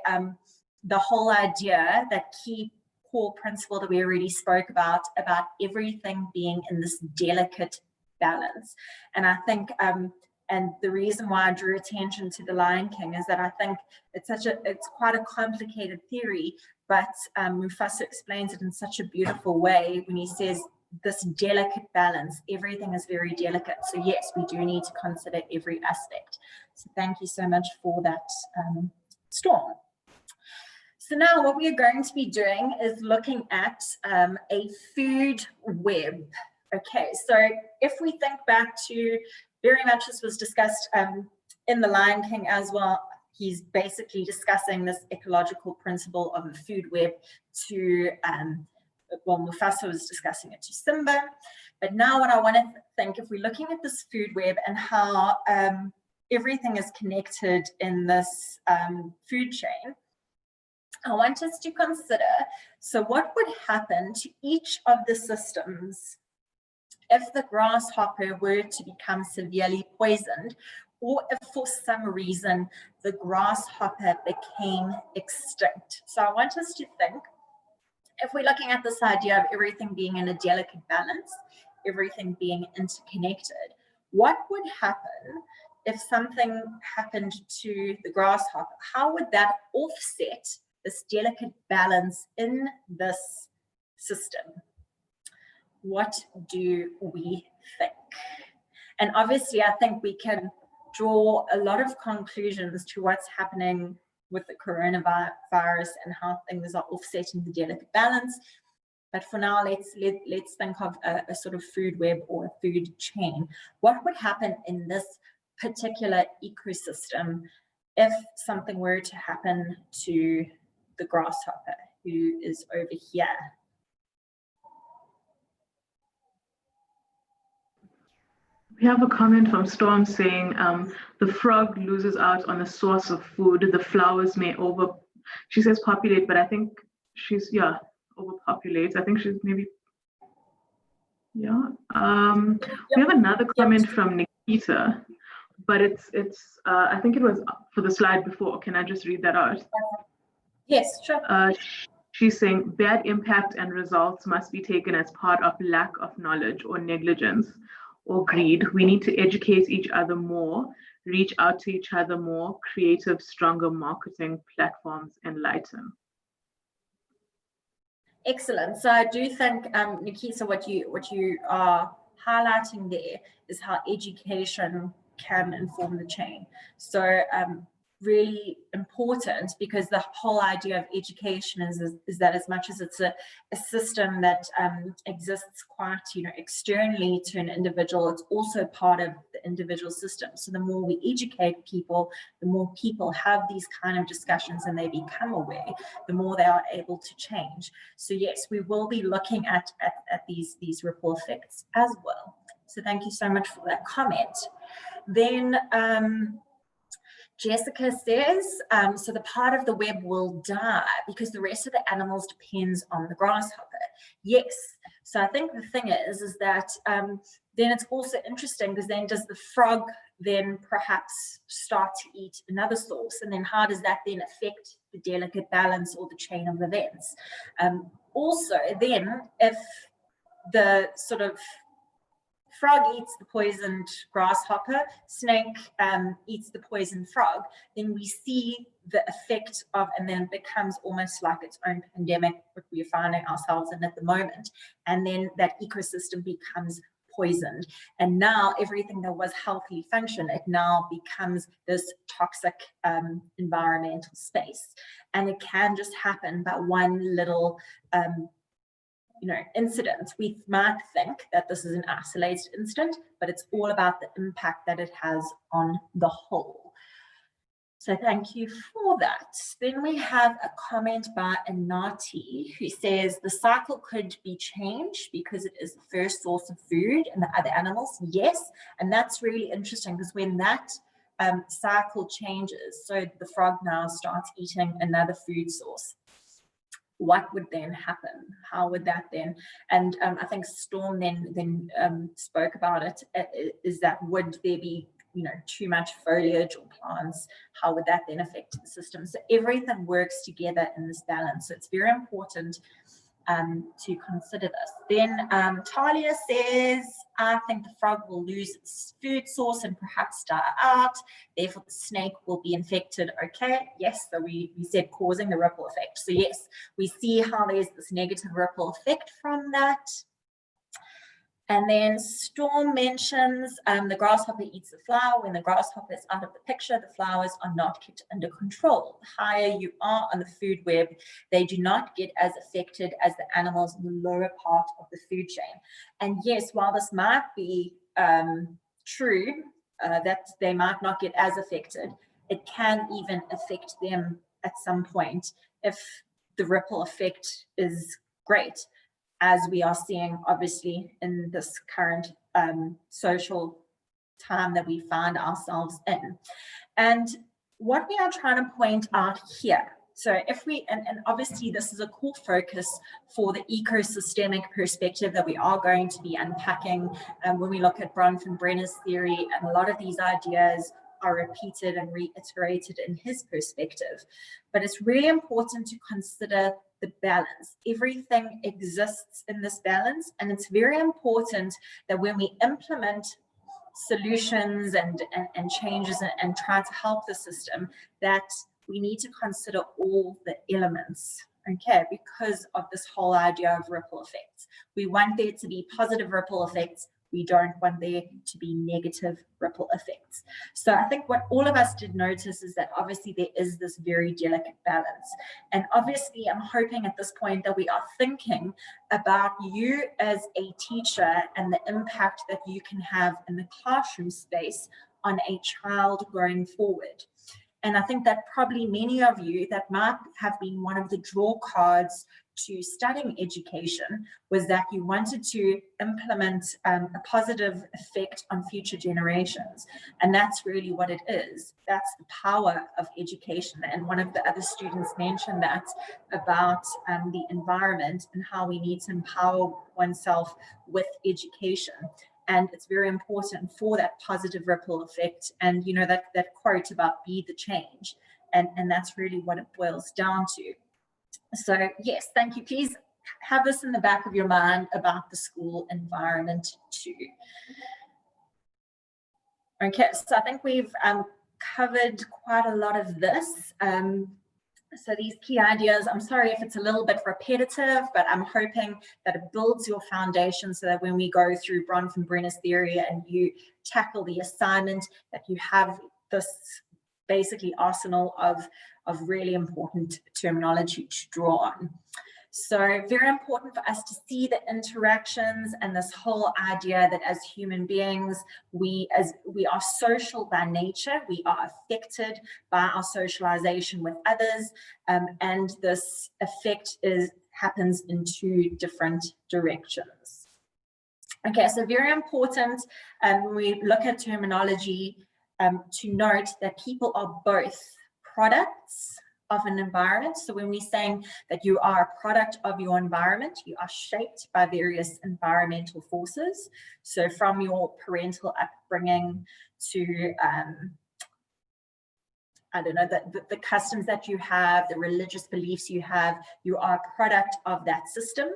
[SPEAKER 2] the whole idea, that key core principle that we already spoke about everything being in this delicate balance. And I think and the reason why I drew attention to the Lion King is that I think it's quite a complicated theory, but Mufasa explains it in such a beautiful way when he says this delicate balance, everything is very delicate. So yes, we do need to consider every aspect. So thank you so much for that, Storm. So now what we are going to be doing is looking at a food web. Okay, so if we think back to, very much this was discussed in The Lion King as well, he's basically discussing this ecological principle of a food web to, well, Mufasa was discussing it to Simba. But now what I want to think, if we're looking at this food web and how everything is connected in this food chain, I want us to consider, so what would happen to each of the systems if the grasshopper were to become severely poisoned, or if for some reason the grasshopper became extinct. So I want us to think, if we're looking at this idea of everything being in a delicate balance, everything being interconnected, what would happen if something happened to the grasshopper? How would that offset this delicate balance in this system? What do we think? And obviously, I think we can draw a lot of conclusions to what's happening with the coronavirus and how things are offsetting the delicate balance. But for now, let's think of a sort of food web or a food chain. What would happen in this particular ecosystem if something were to happen to the grasshopper who is over here?
[SPEAKER 3] We have a comment from Storm saying the frog loses out on a source of food. The flowers may she says populate, but I think she's, yeah, overpopulates. I think she's maybe, yeah. We have another comment from Nikita, but it's I think it was for the slide before. Can I just read that out?
[SPEAKER 2] Yes, sure.
[SPEAKER 3] She's saying bad impact and results must be taken as part of lack of knowledge or negligence or greed. We need to educate each other more, reach out to each other more, creative, stronger marketing platforms enlighten.
[SPEAKER 2] Excellent. So I do think, Nikita, what you are highlighting there is how education can inform the chain. So really important, because the whole idea of education is that as much as it's a system that exists quite, externally to an individual, it's also part of the individual system. So the more we educate people, the more people have these kind of discussions and they become aware, the more they are able to change. So yes, we will be looking at these ripple effects as well. So thank you so much for that comment. Then Jessica says, so the part of the web will die because the rest of the animals depends on the grasshopper. Yes. So I think the thing is that then it's also interesting, because then does the frog then perhaps start to eat another source? And then how does that then affect the delicate balance or the chain of events? Also then, if the sort of frog eats the poisoned grasshopper, snake eats the poisoned frog, then we see the effect of, and then it becomes almost like its own pandemic, what we are finding ourselves in at the moment. And then that ecosystem becomes poisoned. And now everything that was healthily function, it now becomes this toxic environmental space. And it can just happen by one little incident. We might think that this is an isolated incident, but it's all about the impact that it has on the whole. So thank you for that. Then we have a comment by Anati, who says the cycle could be changed because it is the first source of food and the other animals. Yes, and that's really interesting, because when that cycle changes, so the frog now starts eating another food source, what would then happen? How would that then? And I think Storm then spoke about it. Is that, would there be too much foliage or plants? How would that then affect the system? So everything works together in this balance. So it's very important to consider this. Then Talia says, I think the frog will lose its food source and perhaps die out. Therefore, the snake will be infected. Okay, yes, so we said causing the ripple effect. So yes, we see how there's this negative ripple effect from that. And then Storm mentions the grasshopper eats the flower. When the grasshopper is out of the picture, the flowers are not kept under control. The higher you are on the food web, they do not get as affected as the animals in the lower part of the food chain. And yes, while this might be true, that they might not get as affected, it can even affect them at some point if the ripple effect is great, as we are seeing obviously in this current social time that we find ourselves in. And what we are trying to point out here, so if we, and obviously this is a core focus for the ecosystemic perspective that we are going to be unpacking when we look at Bronfenbrenner's theory, and a lot of these ideas are repeated and reiterated in his perspective. But it's really important to consider the balance. Everything exists in this balance, and it's very important that when we implement solutions and changes and try to help the system, that we need to consider all the elements, okay, because of this whole idea of ripple effects. We want there to be positive ripple effects. We don't want there to be negative ripple effects. So I think what all of us did notice is that obviously there is this very delicate balance. And obviously I'm hoping at this point that we are thinking about you as a teacher and the impact that you can have in the classroom space on a child going forward. And I think that probably many of you, that might have been one of the draw cards to studying education, was that you wanted to implement a positive effect on future generations. And that's really what it is. That's the power of education. And one of the other students mentioned that about the environment and how we need to empower oneself with education. And it's very important for that positive ripple effect. And you know, that quote about be the change. And that's really what it boils down to. So yes, thank you. Please have this in the back of your mind about the school environment too. Okay, so I think we've covered quite a lot of this. So these key ideas, I'm sorry if it's a little bit repetitive, but I'm hoping that it builds your foundation so that when we go through Bronfenbrenner's theory and you tackle the assignment, that you have this basically arsenal of really important terminology to draw on. So very important for us to see the interactions and this whole idea that as human beings, we are social by nature, we are affected by our socialization with others, and this effect happens in two different directions. Okay, so very important when we look at terminology to note that people are both products of an environment. So when we're saying that you are a product of your environment, you are shaped by various environmental forces. So from your parental upbringing to I don't know, the customs that you have, the religious beliefs you have, you are a product of that system,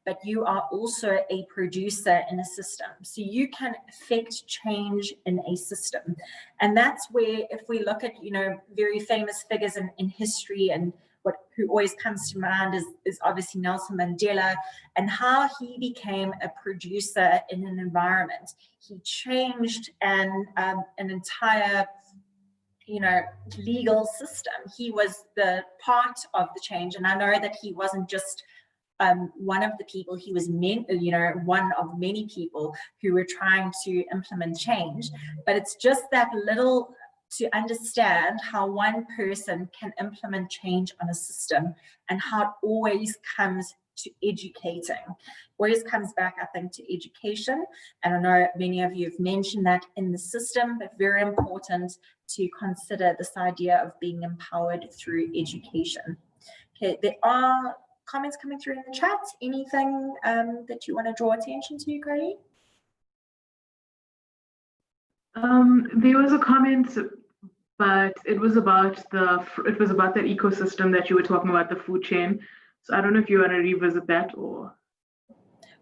[SPEAKER 2] but you are also a producer in a system. So you can affect change in a system. And that's where, if we look at, you know, very famous figures in history, and who always comes to mind is obviously Nelson Mandela, and how he became a producer in an environment. He changed an entire, you know, legal system. He was the part of the change. And I know that he wasn't just one of the people, he was one of many people who were trying to implement change. But it's just that little to understand how one person can implement change on a system, and how it always comes to educating. Always comes back, I think, to education. And I know many of you have mentioned that in the system, but very important to consider this idea of being empowered through education. Okay, there are comments coming through in the chat. Anything that you want to draw attention to, Cody?
[SPEAKER 3] There was a comment, but it was about that ecosystem that you were talking about, the food chain. So I don't know if you want to revisit that, or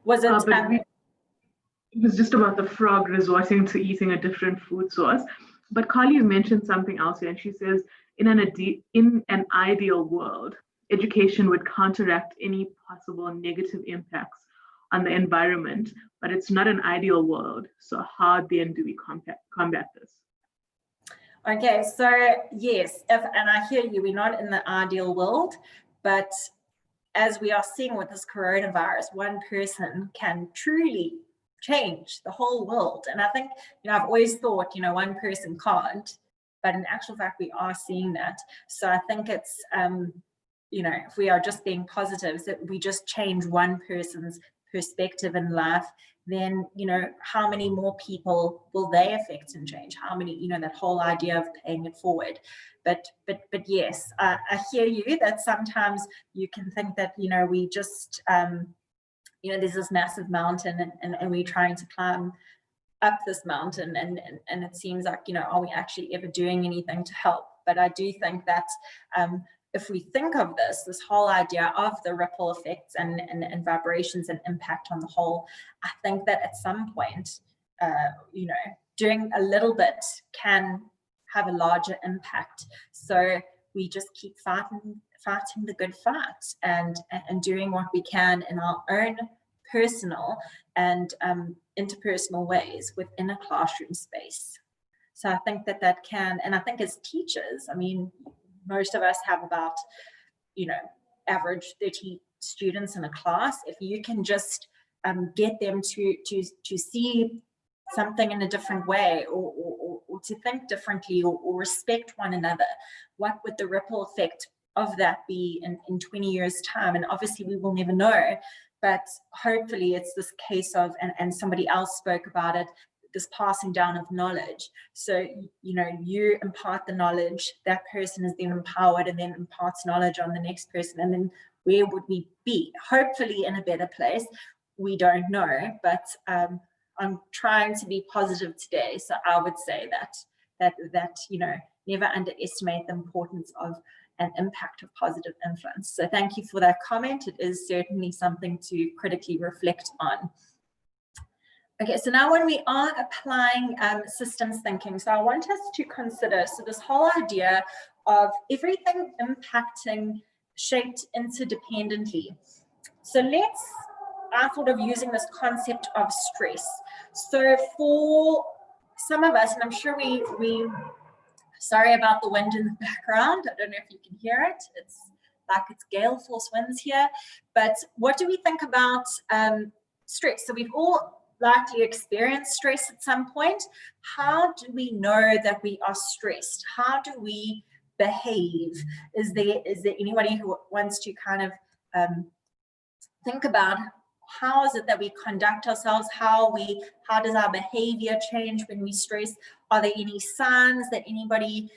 [SPEAKER 2] was it?
[SPEAKER 3] It was just about the frog resorting to eating a different food source. But Carly mentioned something else here, and she says, in an ideal world, education would counteract any possible negative impacts on the environment, but it's not an ideal world. So how then do we combat this?
[SPEAKER 2] Okay, so yes, and I hear you, we're not in the ideal world, but as we are seeing with this coronavirus, one person can truly change the whole world. And I think, I've always thought, one person can't, but in actual fact, we are seeing that. So I think it's, if we are just being positives, that we just change one person's perspective in life, then, how many more people will they affect and change? How many, that whole idea of paying it forward. But yes, I hear you that sometimes you can think that, we just, there's this massive mountain and we're trying to climb up this mountain and it seems like, are we actually ever doing anything to help? But I do think that if we think of this whole idea of the ripple effects and vibrations and impact on the whole, I think that at some point, doing a little bit can have a larger impact. So we just keep fighting the good fight and doing what we can in our own personal and interpersonal ways within a classroom space. So I think that can, and I think as teachers, most of us have about, average 30 students in a class. If you can just get them to see something in a different way or to think differently or respect one another, what would the ripple effect of that be in 20 years time? And obviously we will never know, but hopefully it's this case of, and somebody else spoke about it, this passing down of knowledge. So, you impart the knowledge, that person is then empowered and then imparts knowledge on the next person. And then where would we be? Hopefully in a better place. We don't know, but I'm trying to be positive today. So I would say that never underestimate the importance of an impact of positive influence. So thank you for that comment. It is certainly something to critically reflect on. Okay, so now when we are applying systems thinking, so I want us to consider, so this whole idea of everything impacting, shaped interdependently. So I thought of using this concept of stress. So for some of us, and I'm sure sorry about the wind in the background. I don't know if you can hear it. It's like it's gale force winds here. But what do we think about stress? So we've all likely experienced stress at some point. How do we know that we are stressed? How do we behave? Is there anybody who wants to kind of think about how is it that we conduct ourselves? How does our behavior change when we stress? Are there any signs that anybody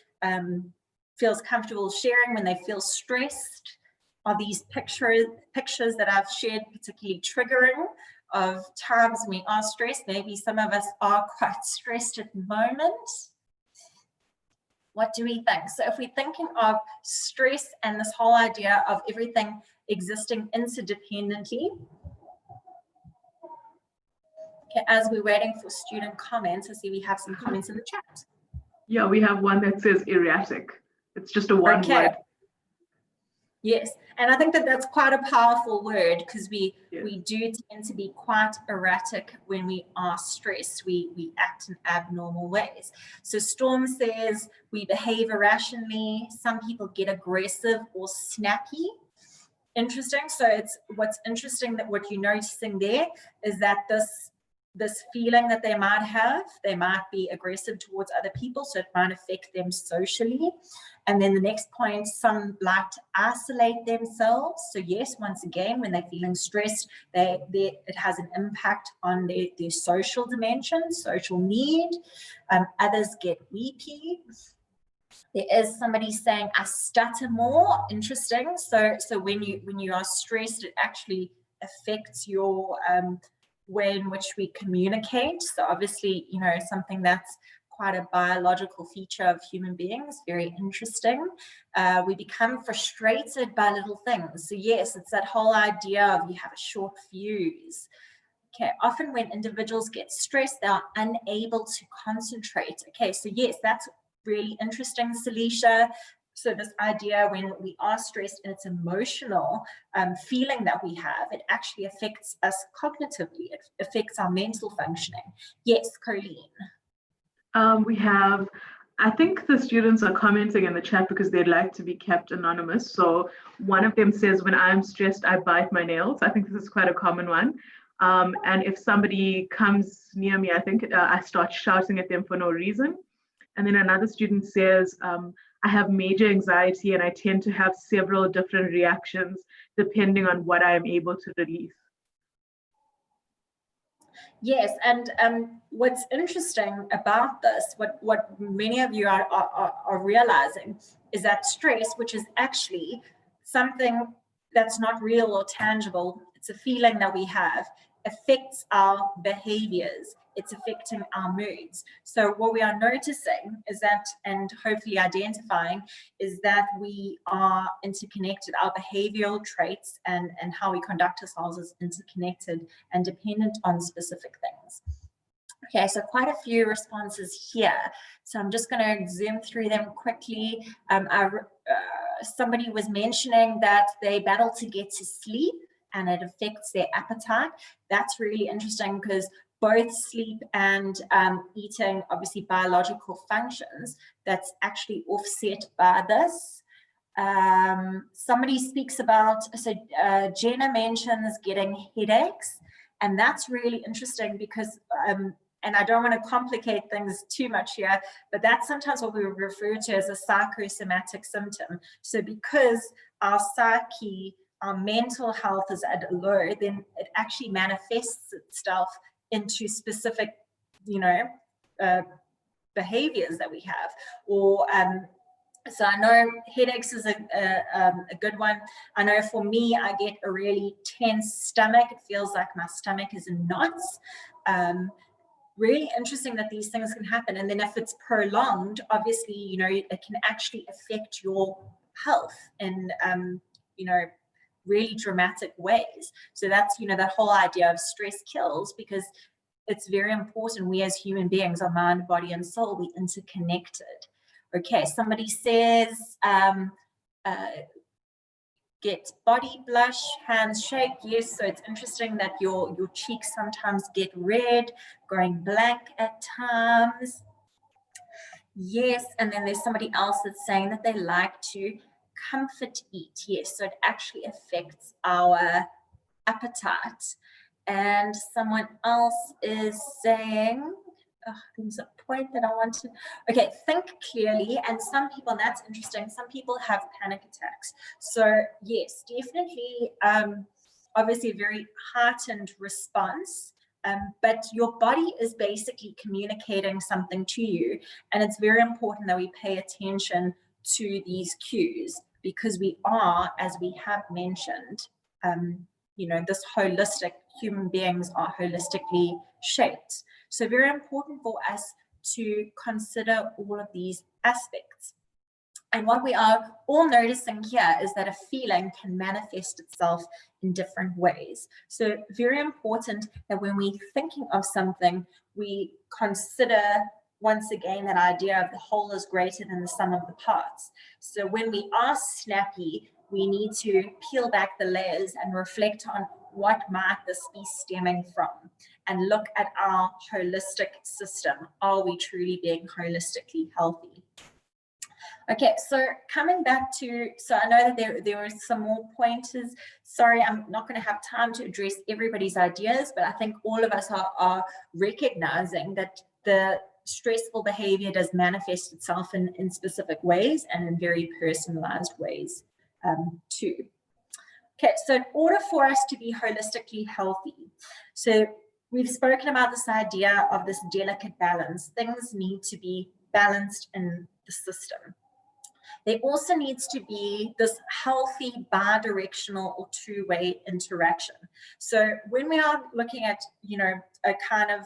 [SPEAKER 2] feels comfortable sharing when they feel stressed? Are these pictures that I've shared particularly triggering of times when we are stressed? Maybe some of us are quite stressed at the moment. What do we think? So if we're thinking of stress and this whole idea of everything existing interdependently, okay, as we're waiting for student comments, I see we have some comments in the chat.
[SPEAKER 3] Yeah, we have one that says erratic. It's just a one word.
[SPEAKER 2] Yes, and I think that's quite a powerful word because we do tend to be quite erratic when we are stressed. We act in abnormal ways. So Storm says we behave irrationally. Some people get aggressive or snappy. Interesting. So what's interesting that what you're noticing there is that this feeling that they might be aggressive towards other people, so it might affect them socially. And then the next point, some like to isolate themselves. So yes, once again, when they're feeling stressed, it has an impact on their social dimension, social need. Others get weepy. There is somebody saying, I stutter more. Interesting. So when you are stressed, it actually affects your way in which we communicate. So obviously, something that's quite a biological feature of human beings, very interesting. We become frustrated by little things. So yes, it's that whole idea of you have a short fuse. Okay, often when individuals get stressed, they're unable to concentrate. Okay, so yes, that's really interesting, Celicia. So this idea, when we are stressed and it's emotional feeling that we have, it actually affects us cognitively. It affects our mental functioning. Yes, Colleen.
[SPEAKER 3] We have, I think the students are commenting in the chat because they'd like to be kept anonymous. So one of them says, when I'm stressed, I bite my nails. I think this is quite a common one. And if somebody comes near me, I think I start shouting at them for no reason. And then another student says, I have major anxiety and I tend to have several different reactions depending on what I am able to release.
[SPEAKER 2] Yes, and what's interesting about this, what many of you are realizing, is that stress, which is actually something that's not real or tangible, it's a feeling that we have, affects our behaviors. It's affecting our moods. So what we are noticing is that, and hopefully identifying, is that we are interconnected. Our behavioral traits and how we conduct ourselves is interconnected and dependent on specific things. Okay, so quite a few responses here. So I'm just going to zoom through them quickly. Somebody was mentioning that they battle to get to sleep and it affects their appetite. That's really interesting because both sleep and eating, obviously biological functions, that's actually offset by this. Somebody speaks about, so Jenna mentions getting headaches, and that's really interesting because, and I don't want to complicate things too much here, but that's sometimes what we refer to as a psychosomatic symptom. So because our psyche, our mental health is at a low, then it actually manifests itself into specific, behaviors that we have. Or so I know headaches is a good one. I know for me, I get a really tense stomach. It feels like my stomach is in knots. Really interesting that these things can happen. And then if it's prolonged, obviously, it can actually affect your health in, really dramatic ways. So that's, that whole idea of stress kills, because it's very important. We as human beings are mind, body, and soul. We interconnected. Okay, somebody says, get body blush, hands shake. Yes, so it's interesting that your cheeks sometimes get red, going blank at times. Yes, and then there's somebody else that's saying that they like to comfort eat. Yes, so it actually affects our appetite. And someone else is saying, there's a point that I want to, okay, think clearly. And some people, and that's interesting, some people have panic attacks. So yes, definitely, obviously a very heightened response, but your body is basically communicating something to you. And it's very important that we pay attention to these cues, because we are, as we have mentioned, this holistic, human beings are holistically shaped. So very important for us to consider all of these aspects. And what we are all noticing here is that a feeling can manifest itself in different ways. So very important that when we're thinking of something, we consider, once again, that idea of the whole is greater than the sum of the parts. So when we are snappy, we need to peel back the layers and reflect on what might this be stemming from, and look at our holistic system. Are we truly being holistically healthy? Okay, so coming back to, so I know that there were some more pointers. Sorry, I'm not going to have time to address everybody's ideas, but I think all of us are recognizing that the stressful behavior does manifest itself in specific ways and in very personalized ways too. Okay, so in order for us to be holistically healthy, so we've spoken about this idea of this delicate balance. Things need to be balanced in the system. There also needs to be this healthy bi-directional or two-way interaction. So when we are looking at, a kind of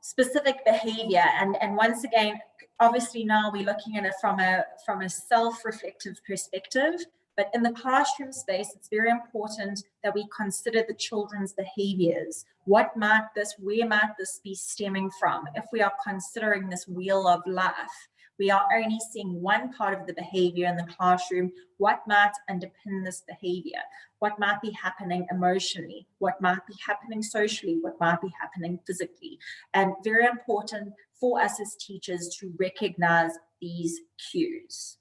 [SPEAKER 2] specific behavior, and once again, obviously now we're looking at it from a self-reflective perspective, but in the classroom space, it's very important that we consider the children's behaviors. Where might this be stemming from? If we are considering this wheel of life, We are only seeing one part of the behavior in the classroom. What might underpin this behavior? What might be happening emotionally? What might be happening socially? What might be happening physically? And very important for us as teachers to recognize these cues.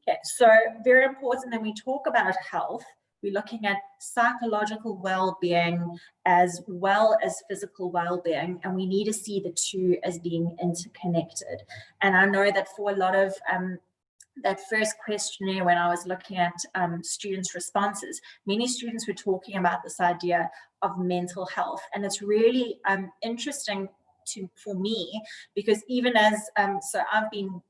[SPEAKER 2] Okay, so very important that we talk about health. We're looking at psychological well-being as well as physical well-being, and we need to see the two as being interconnected. And I know that for a lot of that first questionnaire, when I was looking at students' responses, many students were talking about this idea of mental health. And it's really interesting for me, because even as, so I've been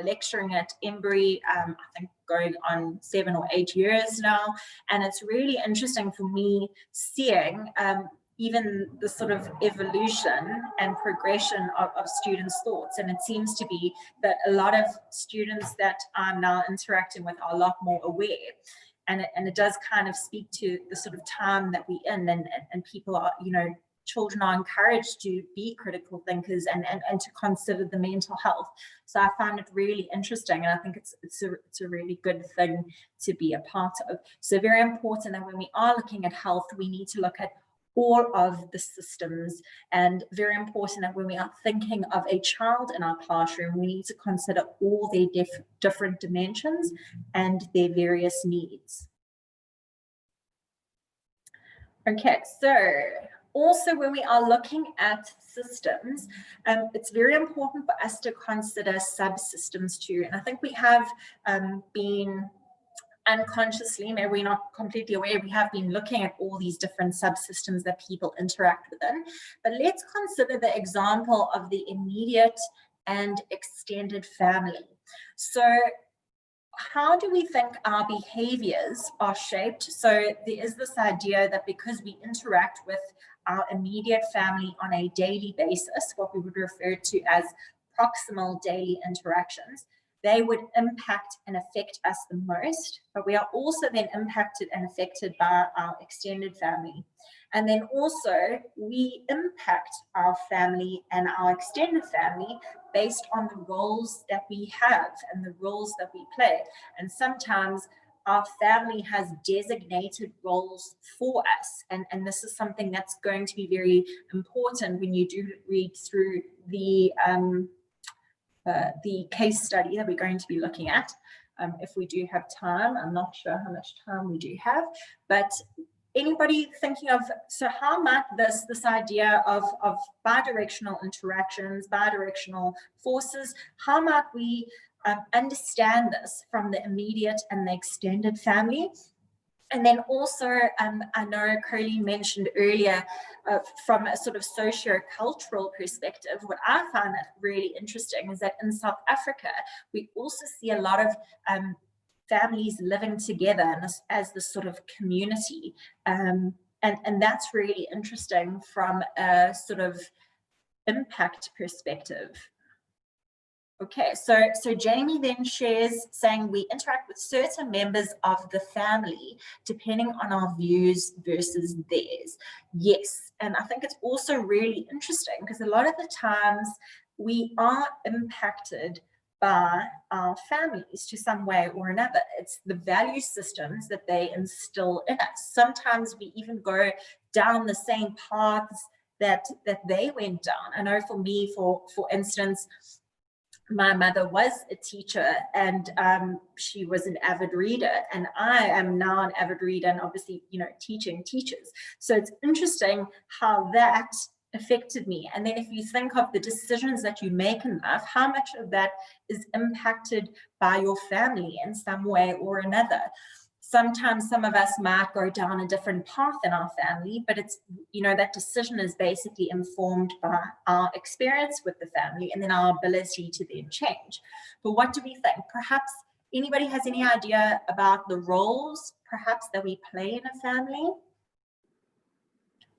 [SPEAKER 2] lecturing at Embry, I think going on 7 or 8 years now, and it's really interesting for me seeing even the sort of evolution and progression of students' thoughts. And it seems to be that a lot of students that I'm now interacting with are a lot more aware. And it does kind of speak to the sort of time that we're in, and people are, you know, children are encouraged to be critical thinkers and to consider the mental health. So I find it really interesting, and I think it's a really good thing to be a part of. So very important that when we are looking at health, we need to look at all of the systems, and very important that when we are thinking of a child in our classroom, we need to consider all their different dimensions and their various needs. Okay, so also when we are looking at systems, it's very important for us to consider subsystems too. And I think we have been unconsciously, maybe we're not completely aware, we have been looking at all these different subsystems that people interact within. But let's consider the example of the immediate and extended family. So how do we think our behaviors are shaped? So there is this idea that because we interact with our immediate family on a daily basis, what we would refer to as proximal daily interactions, they would impact and affect us the most, but we are also then impacted and affected by our extended family. And then also we impact our family and our extended family based on the roles that we have and the roles that we play. And sometimes our family has designated roles for us. And this is something that's going to be very important when you do read through the case study that we're going to be looking at. If we do have time, I'm not sure how much time we do have, but anybody thinking of, so how might this idea of bidirectional interactions, bidirectional forces, how might we understand this from the immediate and the extended family? And then also, I know Colleen mentioned earlier, from a sort of socio-cultural perspective, what I find really interesting is that in South Africa, we also see a lot of families living together as this sort of community. And that's really interesting from a sort of impact perspective. Okay, so Jamie then shares saying we interact with certain members of the family depending on our views versus theirs. Yes, and I think it's also really interesting because a lot of the times we are impacted by our families to some way or another. It's the value systems that they instill in us. Sometimes we even go down the same paths that they went down. I know for me, for instance, my mother was a teacher, and she was an avid reader, and I am now an avid reader, and obviously, you know, teaching teachers. So it's interesting how that affected me. And then if you think of the decisions that you make in life, how much of that is impacted by your family in some way or another? Sometimes some of us might go down a different path in our family, but it's, you know, that decision is basically informed by our experience with the family and then our ability to then change. But what do we think? Perhaps anybody has any idea about the roles perhaps that we play in a family?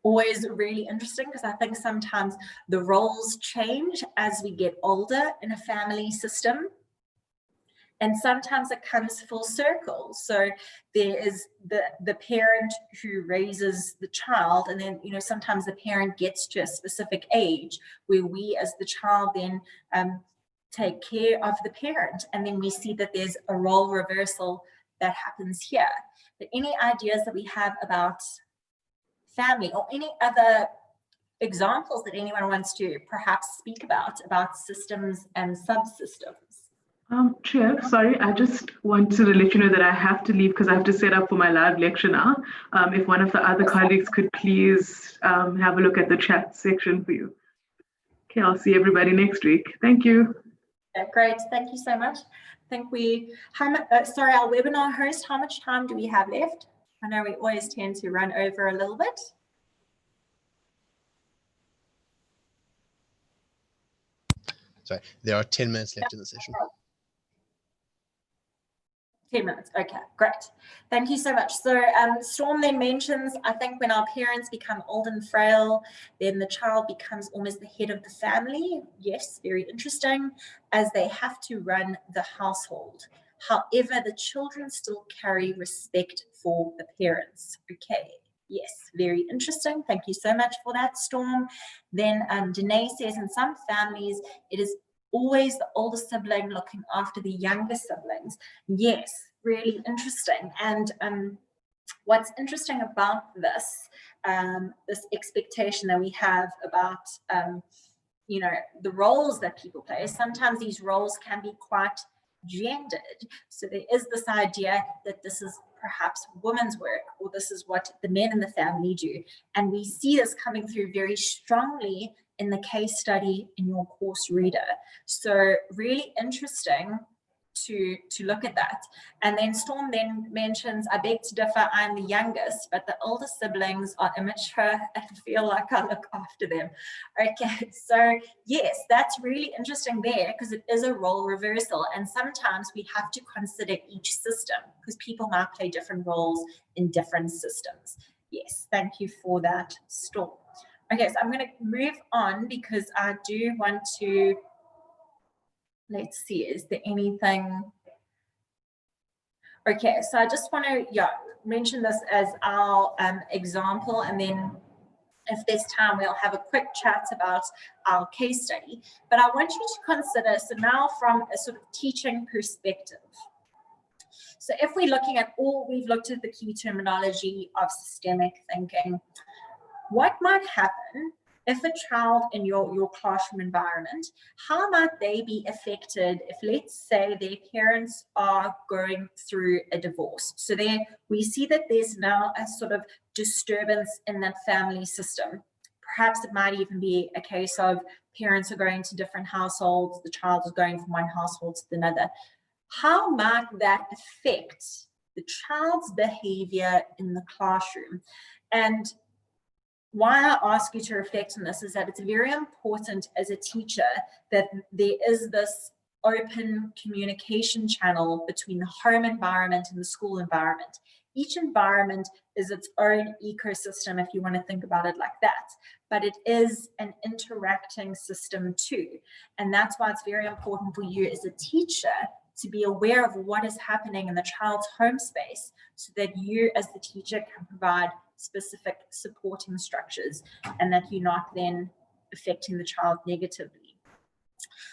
[SPEAKER 2] Always really interesting, because I think sometimes the roles change as we get older in a family system. And sometimes it comes full circle. So there is the parent who raises the child, and then, you know, sometimes the parent gets to a specific age where we as the child then take care of the parent. And then we see that there's a role reversal that happens here. But any ideas that we have about family or any other examples that anyone wants to perhaps speak about systems and subsystems?
[SPEAKER 3] Chair, sorry, I just wanted to let you know that I have to leave because I have to set up for my live lecture now. If one of the other colleagues could please have a look at the chat section for you. Okay, I'll see everybody next week. Thank you.
[SPEAKER 2] Yeah, great, thank you so much. I think sorry, our webinar host, how much time do we have left? I know we always tend to run over a little bit.
[SPEAKER 1] Sorry, there are 10 minutes left in the session.
[SPEAKER 2] 10 minutes, okay, great. Thank you so much. So Storm then mentions, I think when our parents become old and frail, then the child becomes almost the head of the family. Yes, very interesting, as they have to run the household. However, the children still carry respect for the parents. Okay, yes, very interesting. Thank you so much for that, Storm. Then Danae says, in some families, it is always the older sibling looking after the younger siblings. Yes, really interesting. And what's interesting about this, this expectation that we have about, you know, the roles that people play, sometimes these roles can be quite gendered. So there is this idea that this is perhaps women's work, or this is what the men in the family do. And we see this coming through very strongly in the case study in your course reader. So really interesting to look at that. And then Storm then mentions, I beg to differ, I'm the youngest, but the older siblings are immature and feel like I look after them. Okay, so yes, that's really interesting there, because it is a role reversal, and sometimes we have to consider each system because people might play different roles in different systems. Yes, thank you for that, Storm. Okay, so I'm going to move on because I do want to, let's see, is there anything? Okay, so I just want to mention this as our example, and then if there's time, we'll have a quick chat about our case study. But I want you to consider, so now from a sort of teaching perspective. So if we're looking at we've looked at the key terminology of systemic thinking, what might happen if a child in your classroom environment, how might they be affected if, let's say, their parents are going through a divorce? So there we see that there's now a sort of disturbance in that family system. Perhaps it might even be a case of parents are going to different households, the child is going from one household to another. How might that affect the child's behavior in the classroom? And why I ask you to reflect on this is that it's very important as a teacher that there is this open communication channel between the home environment and the school environment. Each environment is its own ecosystem, if you want to think about it like that, but it is an interacting system too. And that's why it's very important for you as a teacher to be aware of what is happening in the child's home space, so that you as the teacher can provide specific supporting structures and that you're not then affecting the child negatively.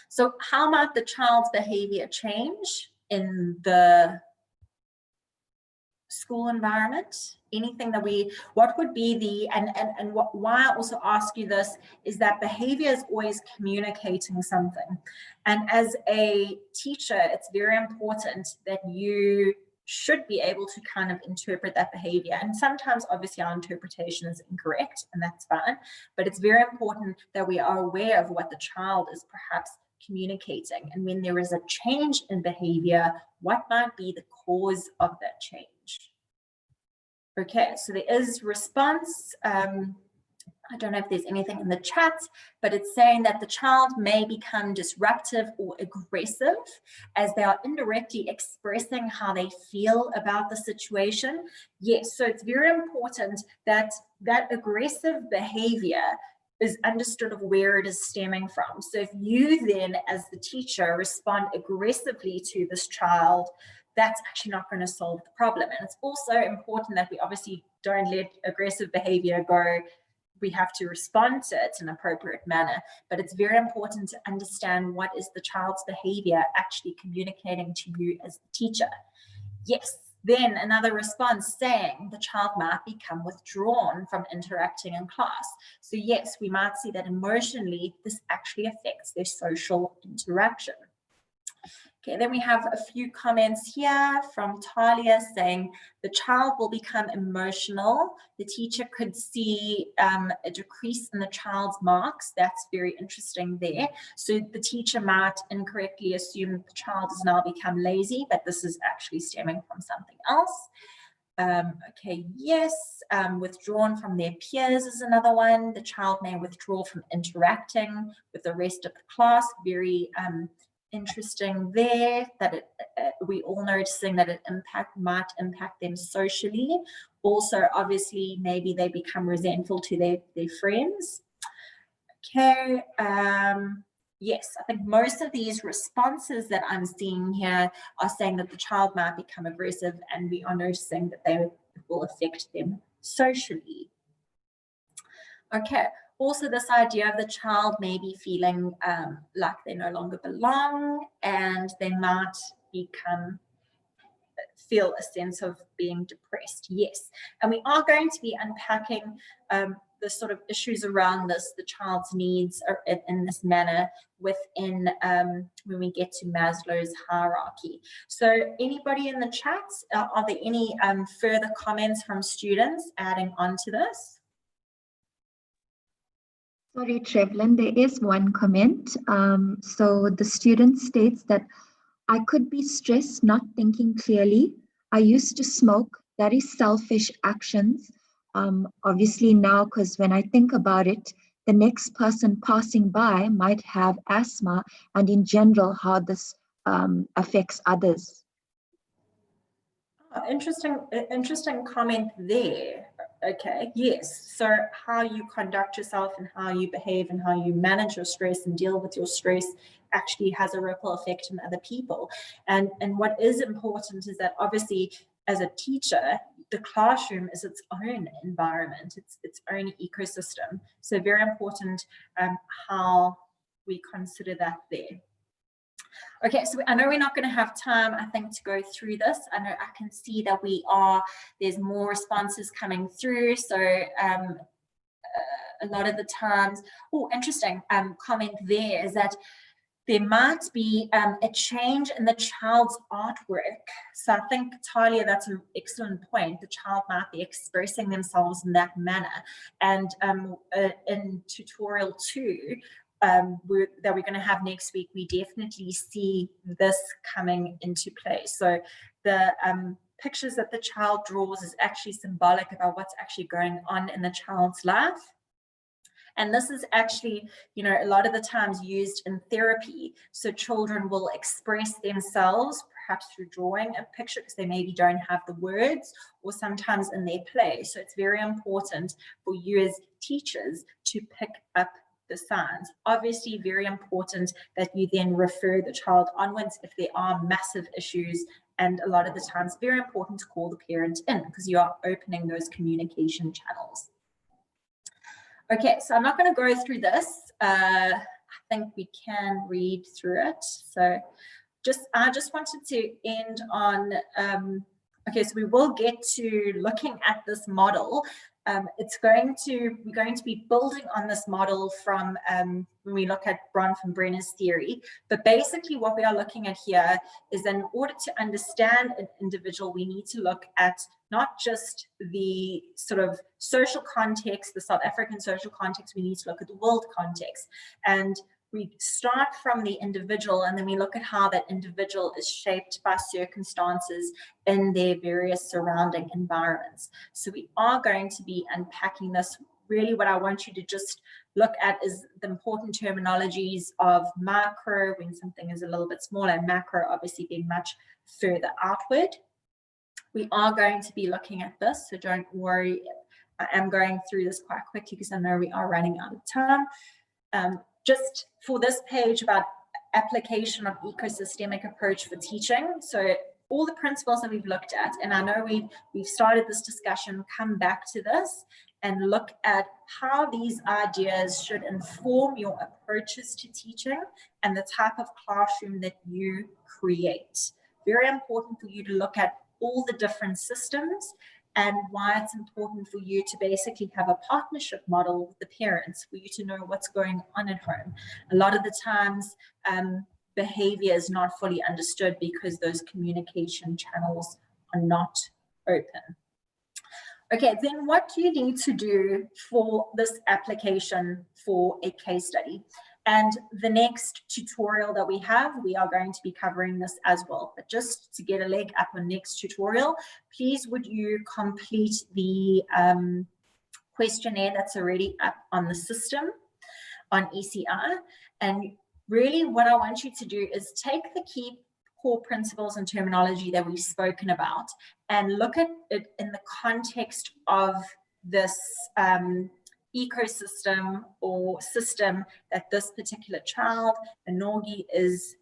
[SPEAKER 2] So how might the child's behavior change in the school environment? Anything that what would be the, and why I also ask you this is that behavior is always communicating something. And as a teacher, it's very important that you should be able to kind of interpret that behavior. And sometimes obviously our interpretation is incorrect, and that's fine, but it's very important that we are aware of what the child is perhaps communicating. And when there is a change in behavior, what might be the cause of that change? Okay, so there is response. I don't know if there's anything in the chat, but it's saying that the child may become disruptive or aggressive as they are indirectly expressing how they feel about the situation. Yes, so it's very important that that aggressive behavior is understood of where it is stemming from. So if you then, as the teacher, respond aggressively to this child, that's actually not going to solve the problem. And it's also important that we obviously don't let aggressive behavior go we have to respond to it in an appropriate manner, but it's very important to understand what is the child's behavior actually communicating to you as the teacher. Yes, then another response saying the child might become withdrawn from interacting in class. So yes, we might see that emotionally this actually affects their social interaction. Okay, then we have a few comments here from Talia saying the child will become emotional. The teacher could see a decrease in the child's marks. That's very interesting there. So the teacher might incorrectly assume that the child has now become lazy, but this is actually stemming from something else. Okay, yes, withdrawn from their peers is another one. The child may withdraw from interacting with the rest of the class. Very interesting there, that we all noticing that it might impact them socially. Also, obviously, maybe they become resentful to their friends. Okay, yes, I think most of these responses that I'm seeing here are saying that the child might become aggressive, and we are noticing that they will affect them socially. Okay, also this idea of the child maybe feeling like they no longer belong, and they might feel a sense of being depressed. Yes, and we are going to be unpacking the sort of issues around this, the child's needs are in this manner within when we get to Maslow's hierarchy. So anybody in the chat, are there any further comments from students adding on to this?
[SPEAKER 4] Sorry, Trevlin, there is one comment. So the student states that I could be stressed, not thinking clearly. I used to smoke, that is selfish actions. Obviously now, because when I think about it, the next person passing by might have asthma, and in general, how this affects others.
[SPEAKER 2] Oh, interesting comment there. Okay, yes. So how you conduct yourself and how you behave and how you manage your stress and deal with your stress actually has a ripple effect on other people. And what is important is that obviously as a teacher, the classroom is its own environment, its own ecosystem. So very important how we consider that there. Okay, so I know we're not going to have time, I think, to go through this. I know I can see that there's more responses coming through. So a lot of the times, interesting comment there is that there might be a change in the child's artwork. So I think, Talia, that's an excellent point. The child might be expressing themselves in that manner. And in tutorial 2, that we're going to have next week, we definitely see this coming into play. So the pictures that the child draws is actually symbolic about what's actually going on in the child's life. And this is actually, a lot of the times used in therapy. So children will express themselves, perhaps through drawing a picture because they maybe don't have the words, or sometimes in their play. So it's very important for you as teachers to pick up the signs. Obviously, very important that you then refer the child onwards if there are massive issues. And a lot of the times, very important to call the parent in because you are opening those communication channels. Okay, so I'm not going to go through this. I think we can read through it. So I just wanted to end on, okay, so we will get to looking at this model. We're going to be building on this model from when we look at Bronfenbrenner's theory. But basically what we are looking at here is in order to understand an individual, we need to look at not just the sort of social context, the South African social context, we need to look at the world context. And we start from the individual and then we look at how that individual is shaped by circumstances in their various surrounding environments. So we are going to be unpacking this. Really what I want you to just look at is the important terminologies of micro, when something is a little bit smaller, and macro obviously being much further outward. We are going to be looking at this, so don't worry. I am going through this quite quickly because I know we are running out of time. Just for this page about application of ecosystemic approach for teaching. So all the principles that we've looked at, and I know we've started this discussion, come back to this, and look at how these ideas should inform your approaches to teaching and the type of classroom that you create. Very important for you to look at all the different systems and why it's important for you to basically have a partnership model with the parents, for you to know what's going on at home. A lot of the times, behavior is not fully understood because those communication channels are not open. Okay, then what do you need to do for this application for a case study? And the next tutorial that we have, we are going to be covering this as well. But just to get a leg up on next tutorial, please would you complete the questionnaire that's already up on the system on ECI. And really what I want you to do is take the key core principles and terminology that we've spoken about and look at it in the context of this ecosystem or system that this particular child, the Norgie, is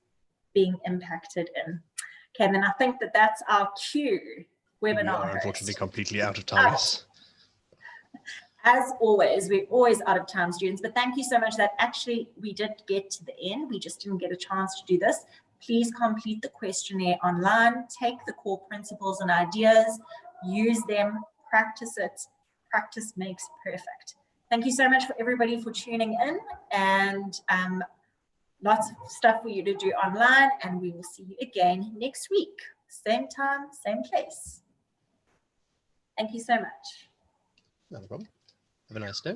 [SPEAKER 2] being impacted in. Okay, then I think that that's our cue webinar.
[SPEAKER 1] We are unfortunately completely out of time. Yes.
[SPEAKER 2] As always, we're always out of time, students, but thank you so much that actually we did get to the end. We just didn't get a chance to do this. Please complete the questionnaire online, take the core principles and ideas, use them, practice it. Practice makes perfect. Thank you so much for everybody for tuning in, and lots of stuff for you to do online, and we will see you again next week. Same time, same place. Thank you so much.
[SPEAKER 1] Not a problem. Have a nice day.